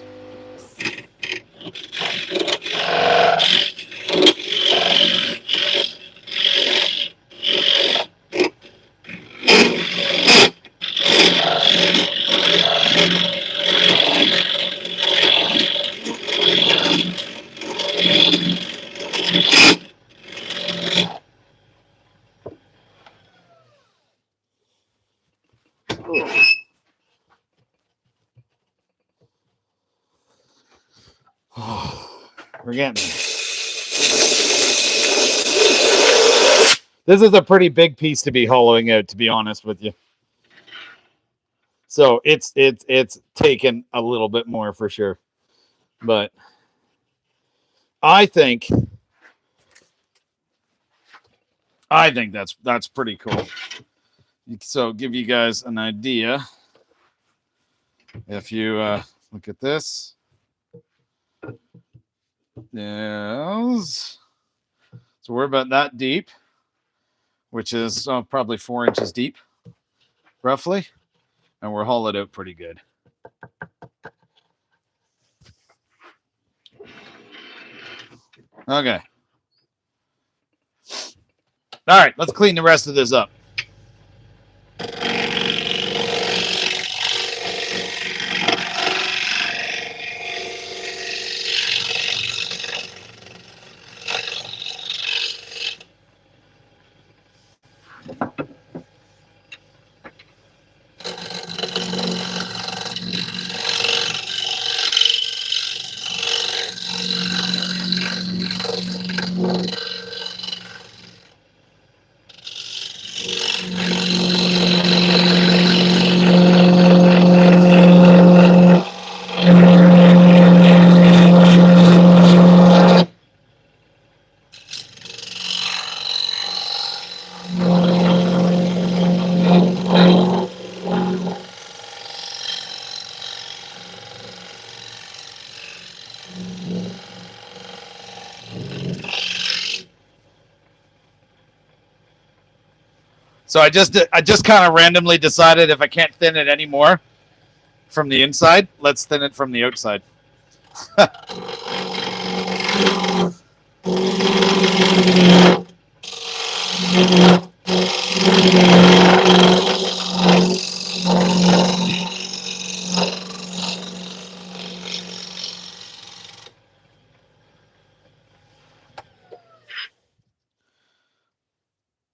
Speaker 1: We're getting there. This is a pretty big piece to be hollowing out, to be honest with you. So it's taken a little bit more for sure, but I think that's pretty cool. So give you guys an idea. If you look at this, yes. So we're about that deep, which is probably 4 inches deep, roughly, and we're hollowed out pretty good. Okay. All right, let's clean the rest of this up. So I just kind of randomly decided if I can't thin it anymore from the inside, let's thin it from the outside.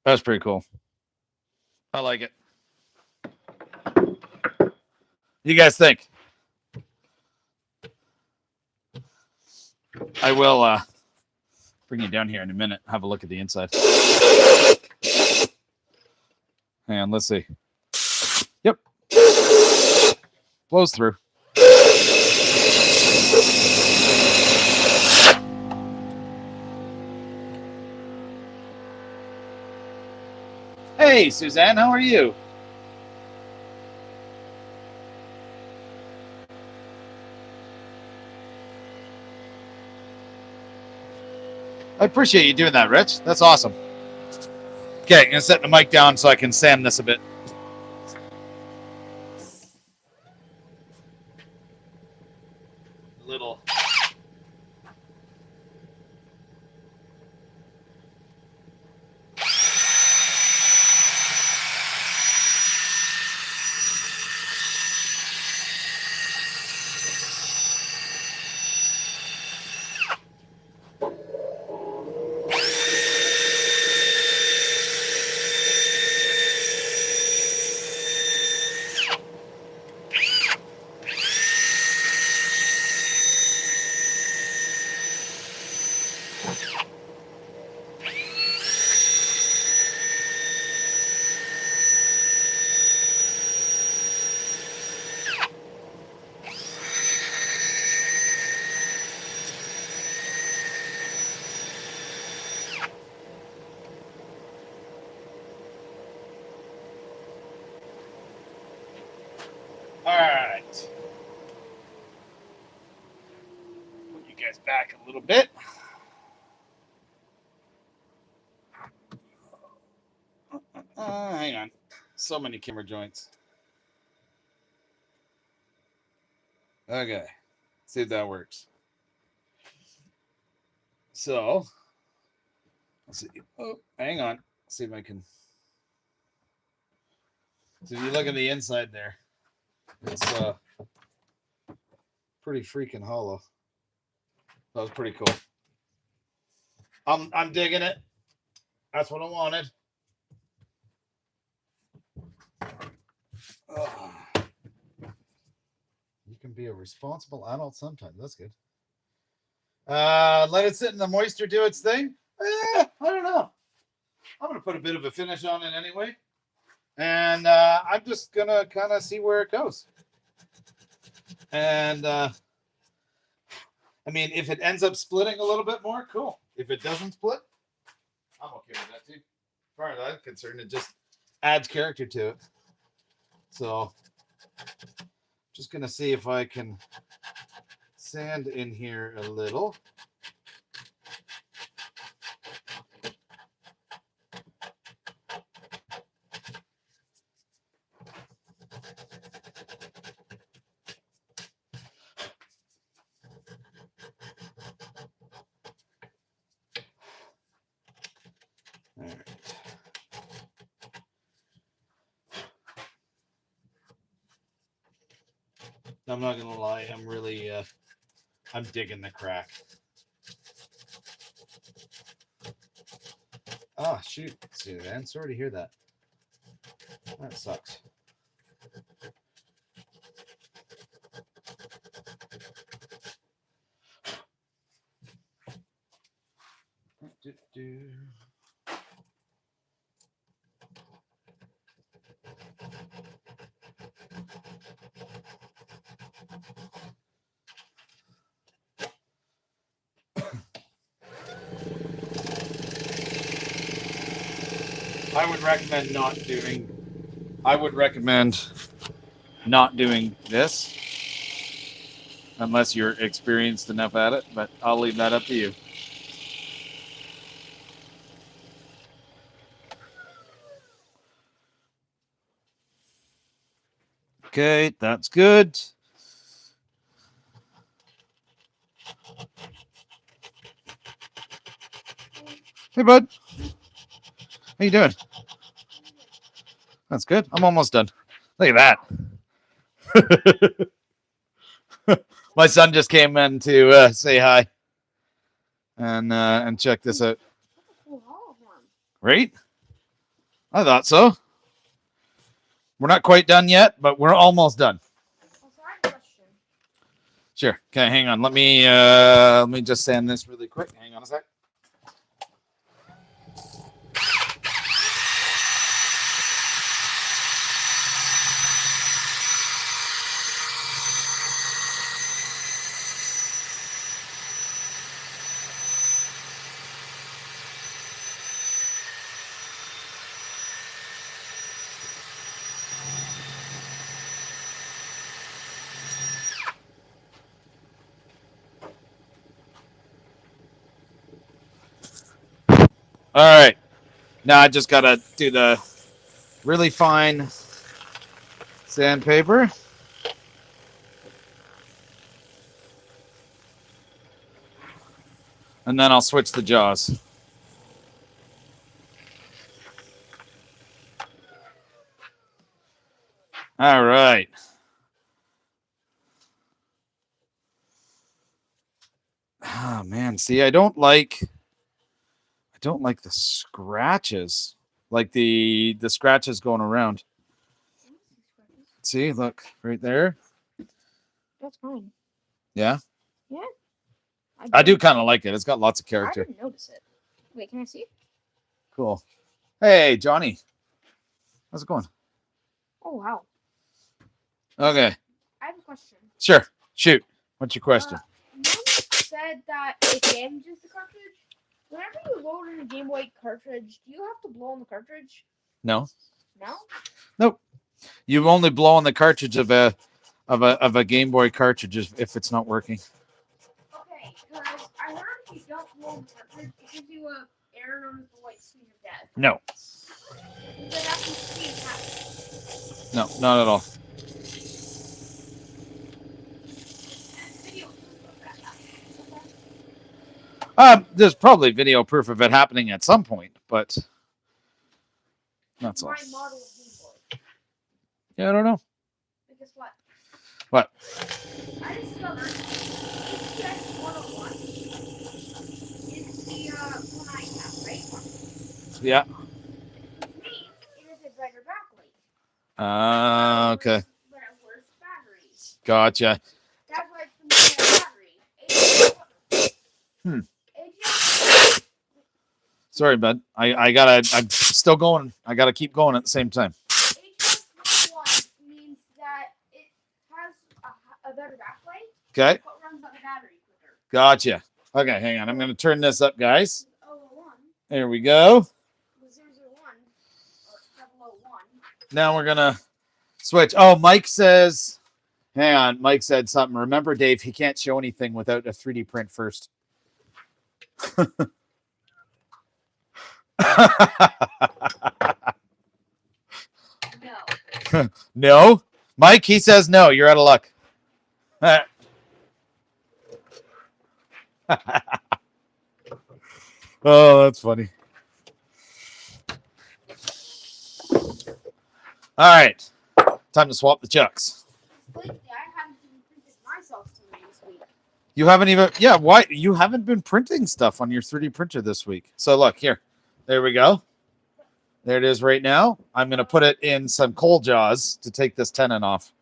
Speaker 1: That's pretty cool. I like it. You guys think? I will bring you down here in a minute. Have a look at the inside. Hang on, let's see. Yep. Blows through. Hey, Suzanne, how are you? I appreciate you doing that, Rich. That's awesome. Okay, I'm going to set the mic down so I can sand this a bit. Little. All right. Put you guys back a little bit. Hang on. So many camera joints. Okay. See if that works. So, let's see. Oh, hang on. See if I can. So if you look at the inside there, it's pretty freaking hollow. That was pretty cool. I'm digging it. That's what I wanted. You can be a responsible adult sometimes. That's good. Let it sit in the moisture, do its thing. I don't know. I'm gonna put a bit of a finish on it anyway, and I'm just gonna kind of see where it goes. And I mean, if it ends up splitting a little bit more, cool. If it doesn't split, I'm okay with that too. As far as I'm concerned, it just adds character to it. So, just gonna see if I can sand in here a little. I'm not gonna lie. I'm really, I'm digging the crack. Oh shoot! Suzanne, sorry to hear that. That sucks. I would recommend not doing. I would recommend not doing this unless you're experienced enough at it. But I'll leave that up to you. Okay, that's good. Hey, bud. How you doing? That's good. I'm almost done. Look at that. My son just came in to say hi and check this out. Right? I thought so. We're not quite done yet, but we're almost done. Sure. Okay, hang on. Let me just sand this really quick. Hang on a sec. All right. Now I just gotta do the really fine sandpaper. And then I'll switch the jaws. All right. Oh man, see, I don't like the scratches. Like the scratches going around. See, look, right there.
Speaker 2: That's fine.
Speaker 1: Yeah?
Speaker 2: Yeah.
Speaker 1: I do kind of like it. It's got lots of character.
Speaker 2: I didn't notice it. Wait, can I see?
Speaker 1: Cool. Hey, Johnny. How's it going?
Speaker 2: Oh, wow.
Speaker 1: Okay.
Speaker 2: I have a question.
Speaker 1: Sure. Shoot. What's your question?
Speaker 2: Mom said that it damages the cartridge. Whenever you load in a Game Boy cartridge, do you have to blow on the cartridge?
Speaker 1: No.
Speaker 2: No?
Speaker 1: Nope. You only blow on the cartridge of a Game Boy cartridge if it's not working.
Speaker 2: Okay, because I heard if you don't blow on the cartridge, it gives you a error known as the white screen of death.
Speaker 1: No.
Speaker 2: That happens to me in past.
Speaker 1: No, not at all. There's probably video proof of it happening at some point, but that's all.
Speaker 2: My model of Game Boy.
Speaker 1: Yeah, I don't know.
Speaker 2: Because what?
Speaker 1: What?
Speaker 2: I discovered HTX 101 is the one I have, right?
Speaker 1: Yeah.
Speaker 2: Which means it is a better backlight.
Speaker 1: Okay.
Speaker 2: But a worse battery.
Speaker 1: Gotcha.
Speaker 2: That's why it's the battery.
Speaker 1: Sorry, bud. I'm still going. I gotta keep going at the same time.
Speaker 2: HTX 101 means that it has a better backlight.
Speaker 1: Okay.
Speaker 2: But runs out of battery quicker.
Speaker 1: Gotcha. Okay, hang on. I'm gonna turn this up, guys.
Speaker 2: 001.
Speaker 1: There we go.
Speaker 2: 001 or 001.
Speaker 1: Now we're gonna switch. Oh, Mike says. Hang on. Mike said something. Remember, Dave, he can't show anything without a 3D print first.
Speaker 2: No.
Speaker 1: No? Mike, he says no. You're out of luck. Oh, that's funny. All right. Time to swap the chucks.
Speaker 2: Lately, I haven't been
Speaker 1: You haven't even, yeah, why? You haven't been printing stuff on your 3D printer this week. So look, here. There we go. There it is right now. I'm going to put it in some coal jaws to take this tenon off.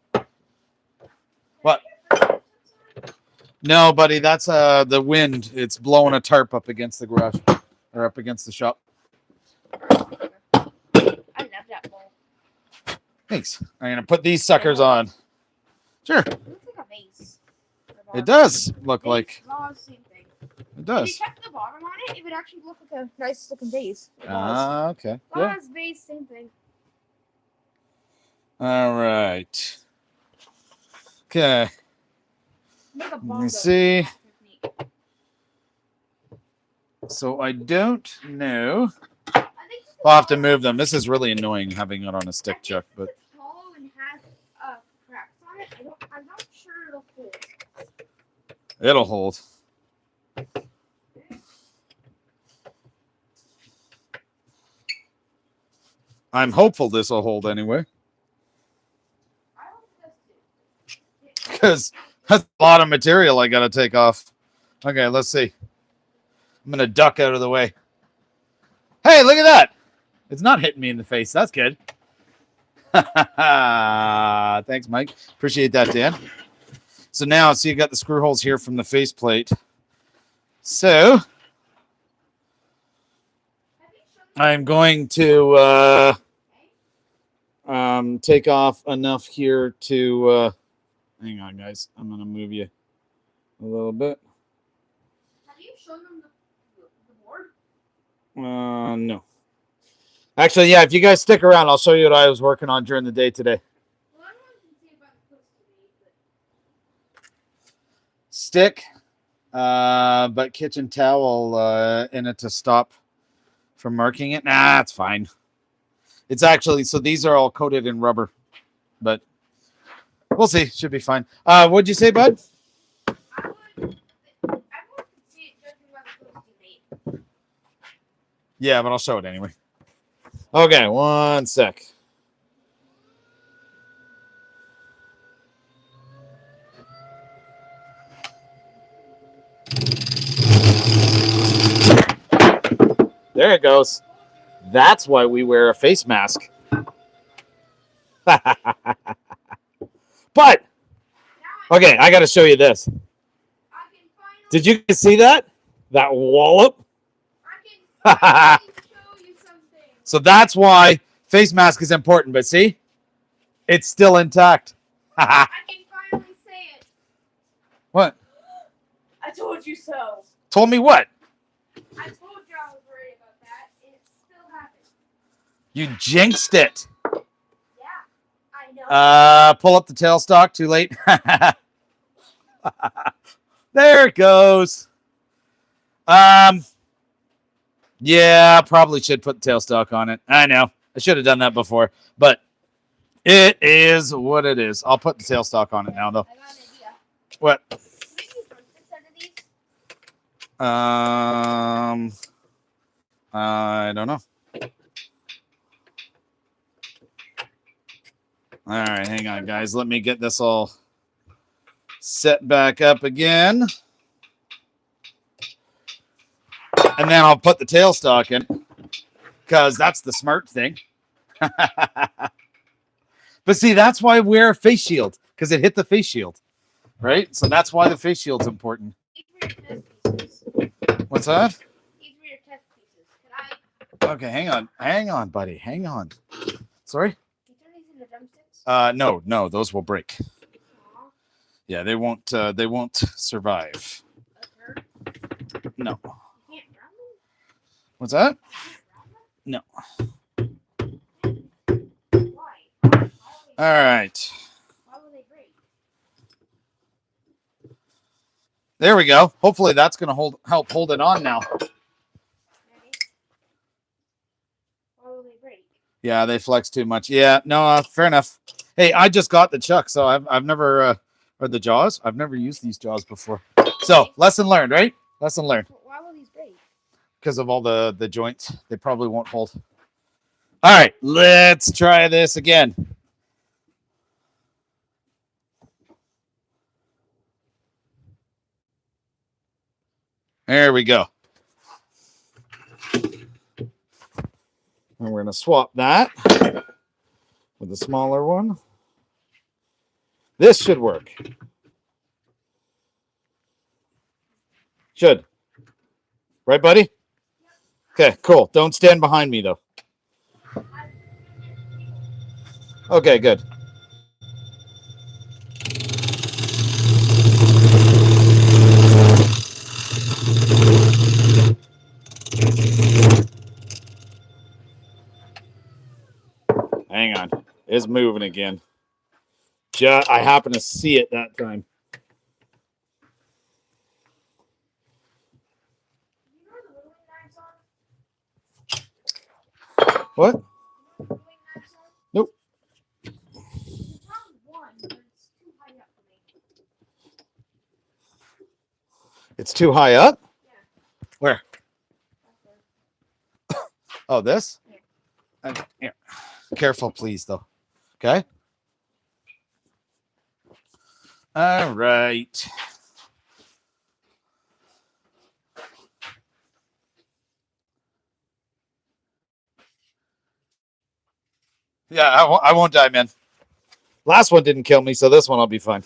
Speaker 1: What? No, buddy, that's the wind. It's blowing a tarp up against the garage or up against the shop.
Speaker 2: I love that bowl.
Speaker 1: Thanks. I'm going to put these suckers on. Sure.
Speaker 2: It looks like a vase.
Speaker 1: It does look
Speaker 2: Vase,
Speaker 1: like
Speaker 2: vase, same thing.
Speaker 1: it
Speaker 2: If you
Speaker 1: does.
Speaker 2: check the bottom on it, it would actually look like a nice looking vase.
Speaker 1: Ah, okay. Yeah.
Speaker 2: Vase, vase, same thing.
Speaker 1: All right. Okay.
Speaker 2: Make a
Speaker 1: Let me
Speaker 2: bongo
Speaker 1: see.
Speaker 2: technique.
Speaker 1: So I don't know.
Speaker 2: I think this
Speaker 1: I'll have to move them. This is really annoying having it on a stick, Chuck. But
Speaker 2: it's hollow and has cracks on it. I'm not sure it'll hold.
Speaker 1: it'll hold. I'm hopeful this will hold anyway.
Speaker 2: I hope this too.
Speaker 1: Because that's a lot of material I got to take off. Okay, let's see. I'm going to duck out of the way. Hey, look at that. It's not hitting me in the face. That's good. Thanks, Mike. Appreciate that, Dan. So now, you got the screw holes here from the faceplate. So I'm going to take off enough here to hang on, guys. I'm going to move you a little bit.
Speaker 2: Have you shown them the board?
Speaker 1: No. Actually, yeah, if you guys stick around, I'll show you what I was working on during the day today.
Speaker 2: Well, everyone can see about the close to me, but
Speaker 1: Stick, but kitchen towel in it to stop from marking it. Nah, it's fine. It's actually, so these are all coated in rubber, but we'll see. Should be fine. What'd you say, bud?
Speaker 2: everyone can see it judging by the close you made.
Speaker 1: Yeah, but I'll show it anyway. Okay, one sec. There it goes. That's why we wear a face mask. But, okay, I got to show you this. Did you guys see that? That wallop?
Speaker 2: I can finally show you something.
Speaker 1: So that's why face mask is important. But see, it's still intact.
Speaker 2: I can finally say it.
Speaker 1: What?
Speaker 2: I told you so.
Speaker 1: Told me what?
Speaker 2: I told you I was worried about that, and it still happened.
Speaker 1: You jinxed it.
Speaker 2: Yeah, I know.
Speaker 1: Pull up the tailstock. Too late. There it goes. Yeah, probably should put the tailstock on it. I know. I should have done that before, but it is what it is. I'll put the tailstock on it now, though.
Speaker 2: I got an idea.
Speaker 1: What?
Speaker 2: Maybe from this side of these.
Speaker 1: I don't know. All right, hang on, guys. Let me get this all set back up again. And then I'll put the tailstock in because that's the smart thing. But see, that's why I wear a face shield, because it hit the face shield, right? So that's why the face shield's important.
Speaker 2: These were your test pieces.
Speaker 1: What's that?
Speaker 2: These were your test pieces. Can I?
Speaker 1: Okay, hang on, buddy, hang on. Sorry?
Speaker 2: Can you turn these into drumsticks?
Speaker 1: No, those will break.
Speaker 2: Aw,
Speaker 1: Yeah, they won't survive.
Speaker 2: a turd.
Speaker 1: No.
Speaker 2: You can't drown them?
Speaker 1: What's that?
Speaker 2: You
Speaker 1: No.
Speaker 2: can't drown them? Why?
Speaker 1: All right.
Speaker 2: Why will they break?
Speaker 1: There we go. Hopefully that's going to help hold it on now.
Speaker 2: Ready? Why will they break?
Speaker 1: Yeah, they flex too much. Yeah, no, fair enough. Hey, I just got the chuck, so I've never or the jaws. I've never used these jaws before. So lesson learned, right? Lesson learned.
Speaker 2: Why will these break?
Speaker 1: Because of all the joints, they probably won't hold. All right, let's try this again. There we go. And we're going to swap that with the smaller one. This should work. Should. Right, buddy? Okay, cool. Don't stand behind me, though. Okay, good. Hang on. It's moving again. I happen to see it that time. What? Nope. It's too high up? Where? Oh, this? Here. Careful, please, though. Okay? All right. Yeah, I won't die, man. Last one didn't kill me, so this one I'll be fine.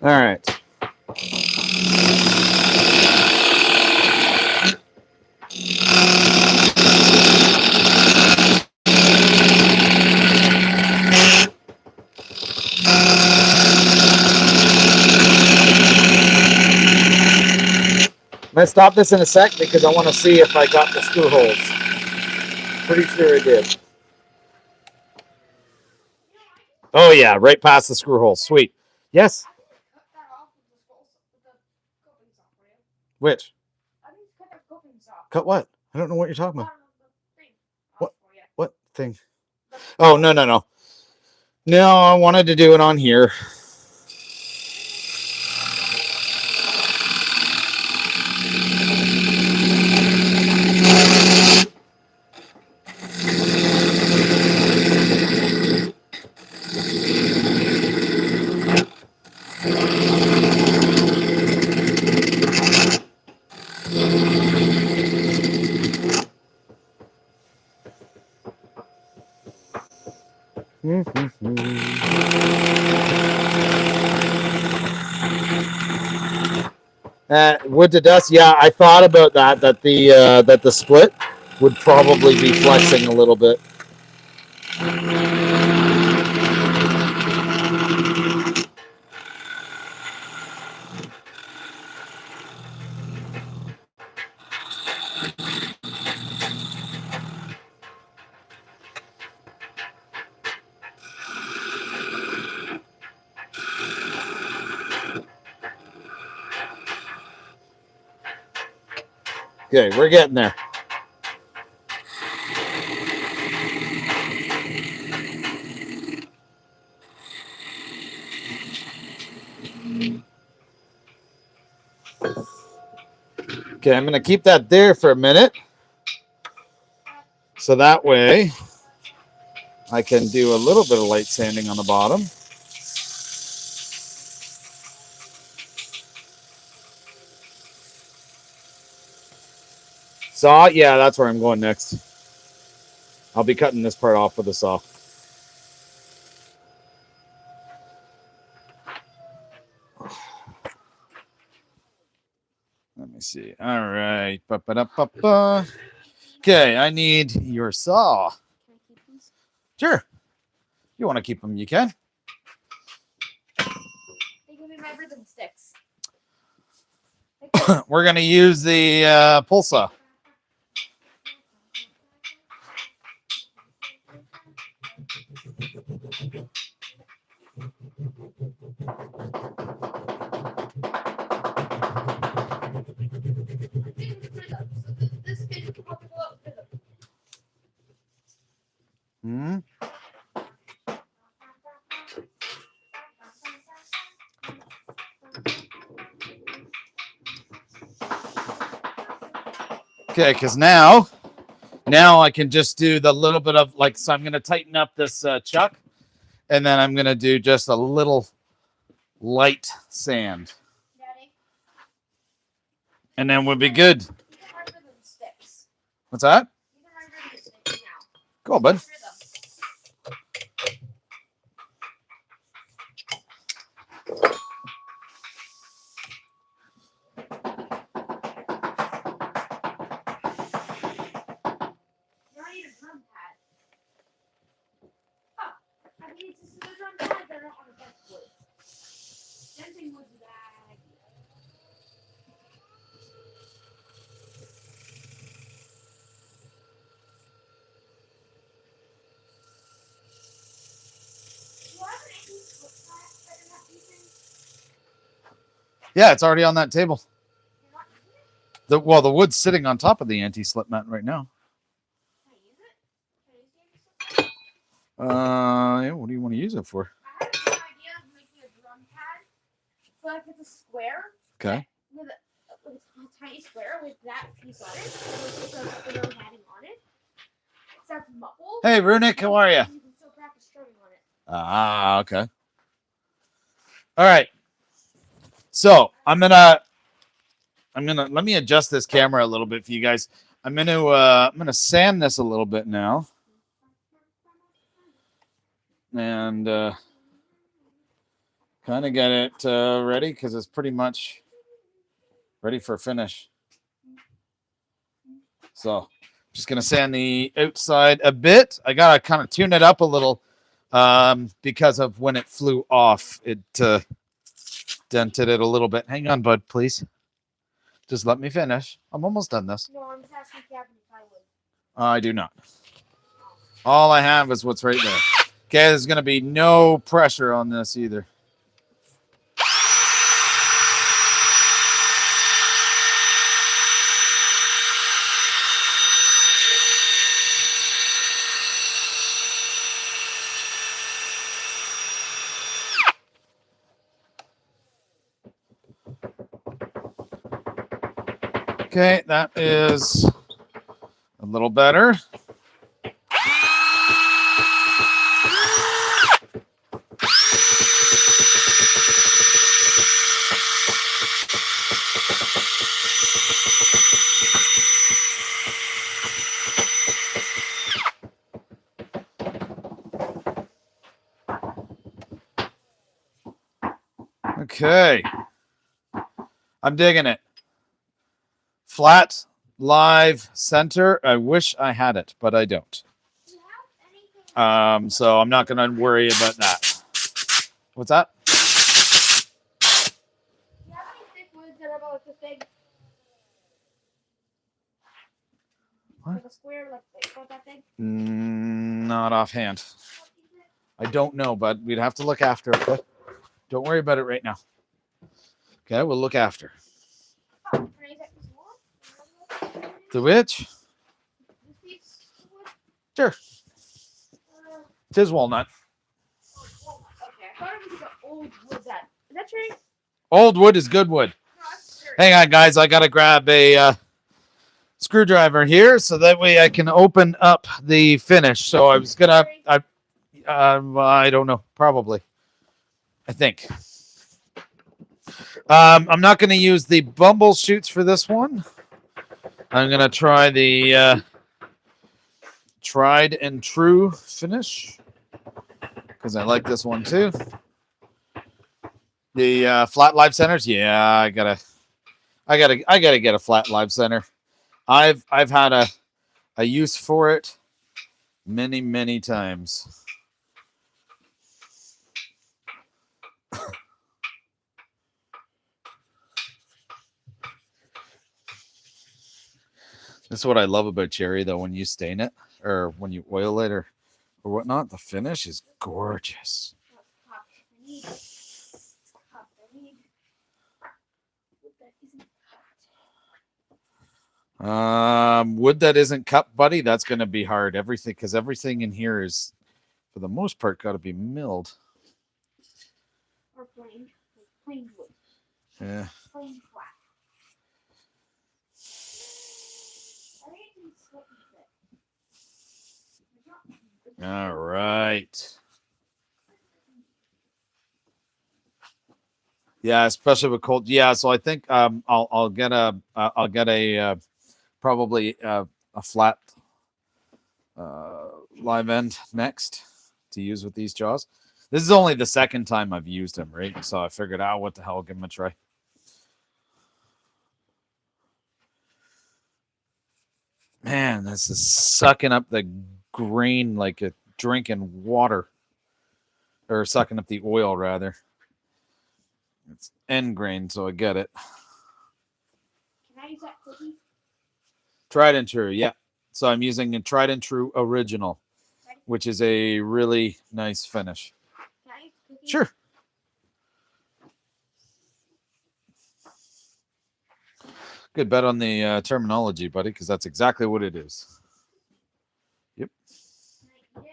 Speaker 1: All right. I'm going to stop this in a sec because I want to see if I got the screw holes. Pretty sure I did. Oh, yeah, right past the screw hole. Sweet. Yes? Which? Cut what? I don't know what you're talking about. What thing? Oh, no. No, I wanted to do it on here. Wood to dust. Yeah, I thought about that. That the split would probably be flexing a little bit. Okay, we're getting there. Okay, I'm going to keep that there for a minute. So that way I can do a little bit of light sanding on the bottom. Saw? Yeah, that's where I'm going next. I'll be cutting this part off with a saw. Let me see. All right. Ba-ba-da-ba-ba. Okay, I need your saw. Sure. you want to keep them, you can.
Speaker 2: They can be my rhythm sticks.
Speaker 1: We're going to use the pull saw. Hmm. Okay, because now I can just do the little bit of like, so I'm going to tighten up this chuck, and then I'm going to do just a little light sand.
Speaker 2: Daddy,
Speaker 1: And then we'll be good.
Speaker 2: these are my rhythm sticks.
Speaker 1: What's that?
Speaker 2: These are my rhythm sticks now.
Speaker 1: Go on, bud.
Speaker 2: Rhythm. Now I need a drum pad. Oh, I need to see the drum pad, but I don't have a bunch of wood. Fencing wood is a bad idea. Do I have an empty split pad that you're not using?
Speaker 1: Yeah, it's already on that table.
Speaker 2: You're not using it?
Speaker 1: Well, the wood's sitting on top of the anti-slip mat right now.
Speaker 2: Can I use it? Can I use the empty split pad?
Speaker 1: Yeah, what do you want to use it for?
Speaker 2: I had an idea of making a drum pad. So like it's a square
Speaker 1: Okay.
Speaker 2: with a tiny square with that piece on it. With just a spinner padding on it. So that's muffled.
Speaker 1: Hey, Runic, how are you?
Speaker 2: You can still practice strumming on it.
Speaker 1: Ah, okay. All right. So I'm gonna let me adjust this camera a little bit for you guys. I'm gonna sand this a little bit now, and kind of get it ready because it's pretty much ready for a finish. So just gonna sand the outside a bit. I gotta kind of tune it up a little because of when it flew off. It dented it a little bit. Hang on, bud, please. Just let me finish. I'm almost done this.
Speaker 2: No, I'm just asking if you have any plywood.
Speaker 1: I do not. All I have is what's right there. Okay, there's gonna be no pressure on this either. Okay, that is a little better. Okay. I'm digging it. Flat, live, center. I wish I had it, but I don't.
Speaker 2: Do you have anything?
Speaker 1: So I'm not going to worry about that. What's that?
Speaker 2: Do you have any thick woods that are about like this big?
Speaker 1: What?
Speaker 2: Like a square, like about that big?
Speaker 1: Not offhand. I don't know, but we'd have to look after it. Okay? Don't worry about it right now. Okay, we'll look after.
Speaker 2: Oh, can I use that piece of wood?
Speaker 1: The which?
Speaker 2: This piece of wood?
Speaker 1: Sure. Tis walnut.
Speaker 2: Oh, it's walnut. Okay, I thought it was the old wood that. Is that true?
Speaker 1: Old wood is good wood.
Speaker 2: No, that's true.
Speaker 1: Hang on, guys. I got to grab a screwdriver here so that way I can open up the finish. So I was going to... I don't know. Probably. I think. I'm not going to use the bumble shoots for this one. I'm going to try the tried and true finish because I like this one too. The flat live centers. Yeah, I gotta get a flat live center. I've had a use for it many times. That's what I love about cherry, though. When you stain it or when you oil it or whatnot, the finish is gorgeous.
Speaker 2: What cup? I need cup. I need wood that isn't cut.
Speaker 1: Wood that isn't cut, buddy. That's going to be hard. Everything, because everything in here is, for the most part, got to be milled.
Speaker 2: Or plain. Like plain wood.
Speaker 1: Yeah.
Speaker 2: Plain flat. I need to split it.
Speaker 1: All right. Yeah, especially with cold. Yeah, so I think I'll get a probably a flat live end next to use with these jaws. This is only the second time I've used them, right? So I figured out what the hell, I'll give them a try. Man, this is sucking up the grain like a drinking water, or sucking up the oil rather. It's end grain, so I get it.
Speaker 2: Can I use that cookie?
Speaker 1: Tried and true, yeah. So I'm using a tried and true original, which is a really nice finish.
Speaker 2: Can I use cookie?
Speaker 1: Sure. Good bet on the terminology, buddy, because that's exactly what it is. Yep.
Speaker 2: Can I eat it?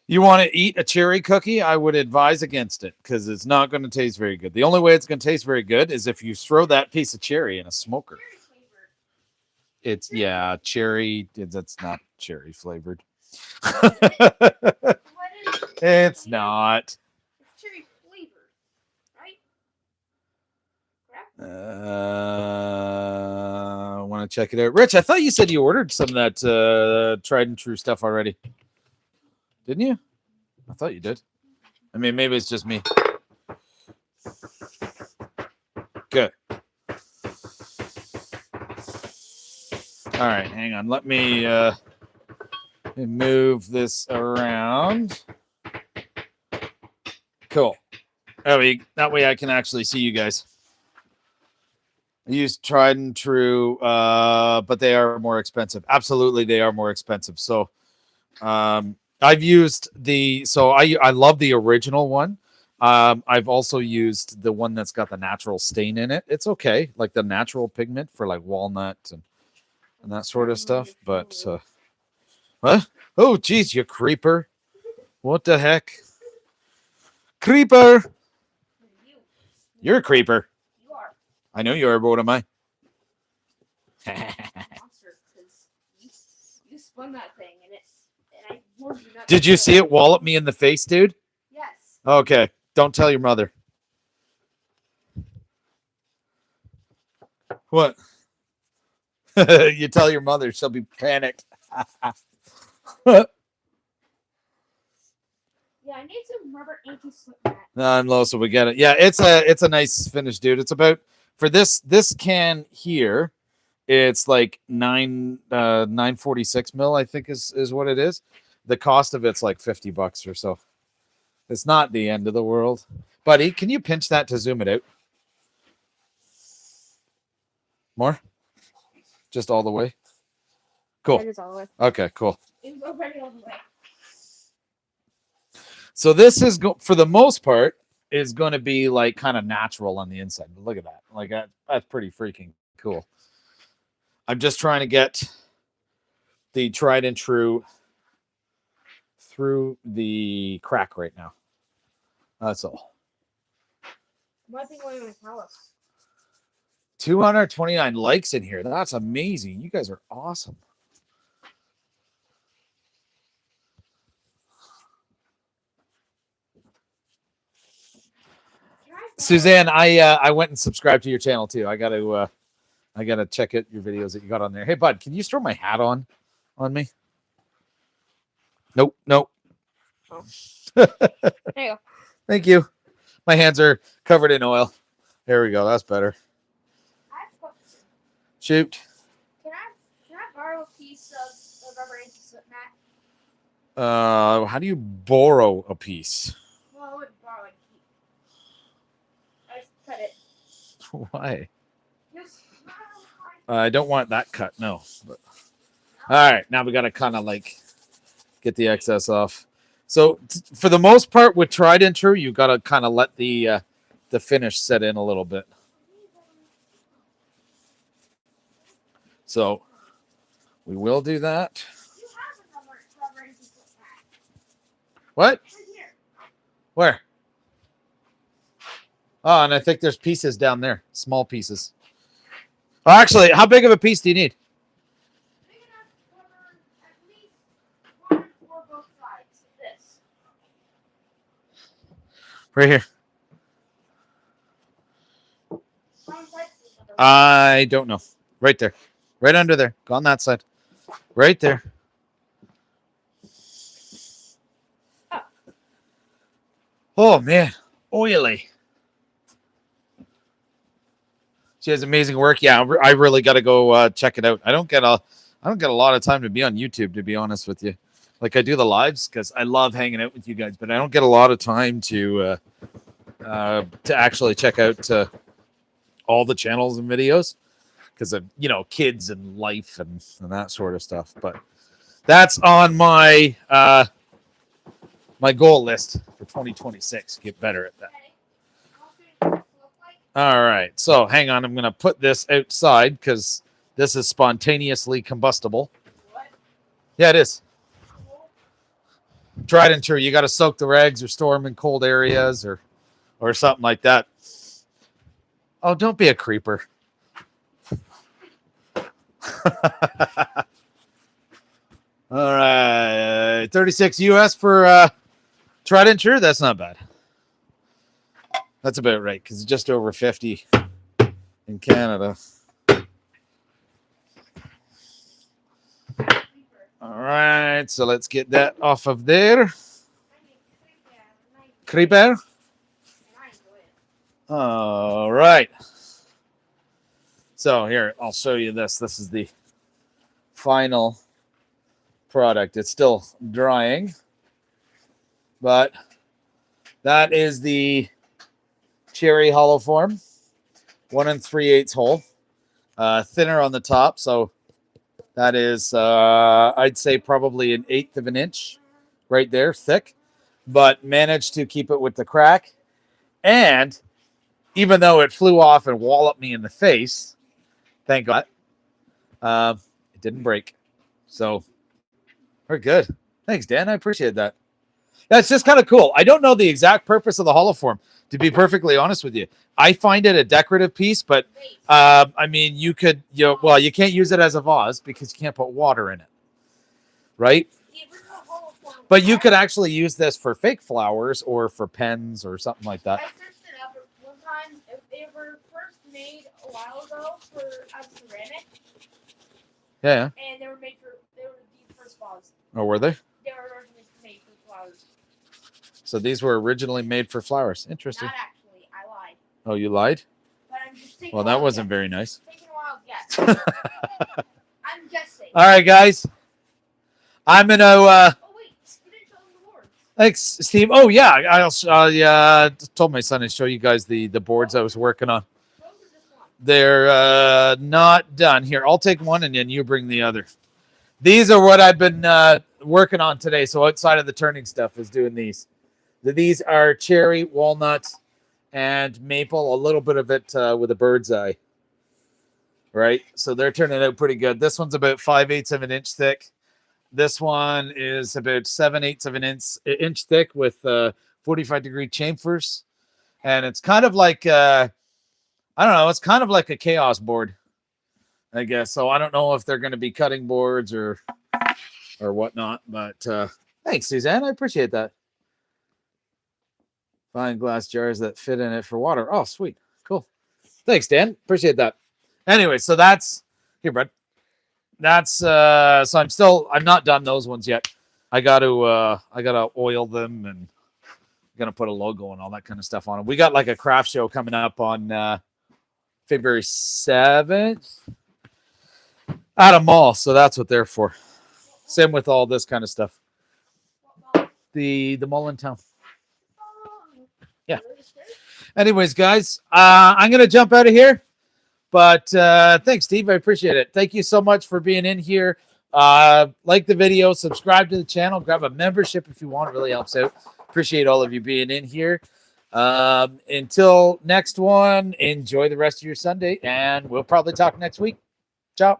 Speaker 1: You want to eat a cherry cookie? I would advise against it because it's not going to taste very good. The only way it's going to taste very good is if you throw that piece of cherry in a smoker.
Speaker 2: Cherry flavored.
Speaker 1: It's, yeah, cherry. That's not cherry flavored.
Speaker 2: What is it?
Speaker 1: It's not.
Speaker 2: It's cherry flavored, right? Correct?
Speaker 1: I want to check it out. Rich, I thought you said you ordered some of that tried and true stuff already. Didn't you? I thought you did. I mean, maybe it's just me. Good. All right, hang on. Let me move this around. Cool. That way I can actually see you guys. I use tried and true, but they are more expensive. Absolutely, they are more expensive. So I've used I love the original one. I've also used the one that's got the natural stain in it. It's okay, like the natural pigment for like walnut and that sort of stuff. But what? Oh, geez, you creeper! What the heck? Creeper! You're a creeper.
Speaker 2: You are
Speaker 1: I know you are, but what am I?
Speaker 2: a monster because you spun that thing and I warned you not.
Speaker 1: Did you see it wallop me in the face, dude?
Speaker 2: Yes.
Speaker 1: Okay, don't tell your mother. What? You tell your mother, she'll be panicked.
Speaker 2: Yeah, I need some rubber anti-slip mat.
Speaker 1: No, I'm low, so we get it. Yeah, it's a nice finish, dude. It's about, for this can here, it's like 946 mil, I think is what it is. The cost of it's like $50 or so. It's not the end of the world. Buddy, can you pinch that to zoom it out? More? Just all the way? Cool.
Speaker 2: That is all the way.
Speaker 1: Okay, cool.
Speaker 2: It's already all the way.
Speaker 1: So this is, for the most part, is going to be like kind of natural on the inside. But look at that. Like that's pretty freaking cool. I'm just trying to get the tried and true through the crack right now. That's all.
Speaker 2: One thing going on my house.
Speaker 1: 229 likes in here. That's amazing. You guys are awesome. Suzanne, I went and subscribed to your channel too. I gotta check out your videos that you got on there. Hey bud, can you just throw my hat on me? Nope.
Speaker 2: Oh. There you go.
Speaker 1: Thank you. My hands are covered in oil. There we go. That's better. Shoot.
Speaker 2: Can I borrow a piece of rubber anti-slip mat?
Speaker 1: How do you borrow a piece?
Speaker 2: Well, I wouldn't borrow, like
Speaker 1: Why?
Speaker 2: Yes.
Speaker 1: I don't want that cut. No. But, all right. Now we got to kind of like get the excess off. So for the most part with tried and true, you got to kind of let the finish set in a little bit. So we will do that.
Speaker 2: You have a rubber to put back.
Speaker 1: What?
Speaker 2: Right here.
Speaker 1: Where? Oh, and I think there's pieces down there, small pieces. Oh, actually, how big of a piece do you need?
Speaker 2: Big enough to cover at least one or both sides of this.
Speaker 1: Right here.
Speaker 2: One side to the other.
Speaker 1: I don't know. Right there. Right under there. Go on that side. Right there. Oh, man. Oily. She has amazing work. Yeah, I really got to go check it out. I don't get a lot of time to be on YouTube, to be honest with you. Like I do the lives because I love hanging out with you guys, but I don't get a lot of time to actually check out all the channels and videos because of kids and life and that sort of stuff. But that's on my my goal list for 2026. Get better at that. All right, so hang on. I'm going to put this outside because this is spontaneously combustible.
Speaker 2: What?
Speaker 1: Yeah, it is. Tried and true. You got to soak the rags or store them in cold areas or something like that. Oh, don't be a creeper. All right, 36 US for tried and true. That's not bad. That's about right because it's just over 50 in Canada. All right, so let's get that off of there. Creeper. All right. So here, I'll show you this. This is the final product. It's still drying, but that is the cherry hollow form, 1 3/8 hole, thinner on the top. So that is, I'd say probably 1/8 of an inch right there, thick, but managed to keep it with the crack. And even though it flew off and walloped me in the face, thank God, it didn't break. So we're good. Thanks, Dan. I appreciate that. That's just kind of cool. I don't know the exact purpose of the hollow form, to be perfectly honest with you. I find it a decorative piece, but I mean, you could, you can't use it as a vase because you can't put water in it, right? But you could actually use this for fake flowers or for pens or something like that.
Speaker 2: I searched it up one time. They were first made a while ago for ceramic.
Speaker 1: Yeah.
Speaker 2: And they were the first vases.
Speaker 1: Oh, were they?
Speaker 2: They were originally made for flowers.
Speaker 1: So these were originally made for flowers. Interesting.
Speaker 2: Not actually. I lied.
Speaker 1: Oh, you lied?
Speaker 2: But I'm just taking
Speaker 1: Well, that wasn't very nice.
Speaker 2: Taking a wild guess. I'm guessing.
Speaker 1: All right, guys. I'm going to...
Speaker 2: Oh, wait. You didn't show them the boards.
Speaker 1: Thanks, Steve. Oh, yeah. I told my son to show you guys the boards I was working on. They're not done. Here, I'll take one and then you bring the other. These are what I've been working on today. So outside of the turning stuff is doing these. These are cherry, walnut, and maple. A little bit of it with a bird's eye. Right? So they're turning out pretty good. This one's about 5/8 of an inch thick. This one is about 7/8 of an inch thick with 45-degree chamfers. And it's kind of like... I don't know. It's kind of like a chaos board, I guess. So I don't know if they're going to be cutting boards or whatnot. But thanks, Suzanne. I appreciate that. Fine glass jars that fit in it for water. Oh, sweet. Cool. Thanks, Dan. Appreciate that. Anyway, so that's here, bud. That's so I'm not done those ones yet. I gotta oil them and gonna put a logo and all that kind of stuff on them. We got like a craft show coming up on February 7th at a mall, so that's what they're for. Same with all this kind of stuff. The mall in town. Yeah. Anyways, guys, I'm gonna jump out of here. But thanks, Steve. I appreciate it. Thank you so much for being in here. Like the video, subscribe to the channel, grab a membership if you want. It really helps out. Appreciate all of you being in here. Until next one, enjoy the rest of your Sunday, and we'll probably talk next week. Ciao.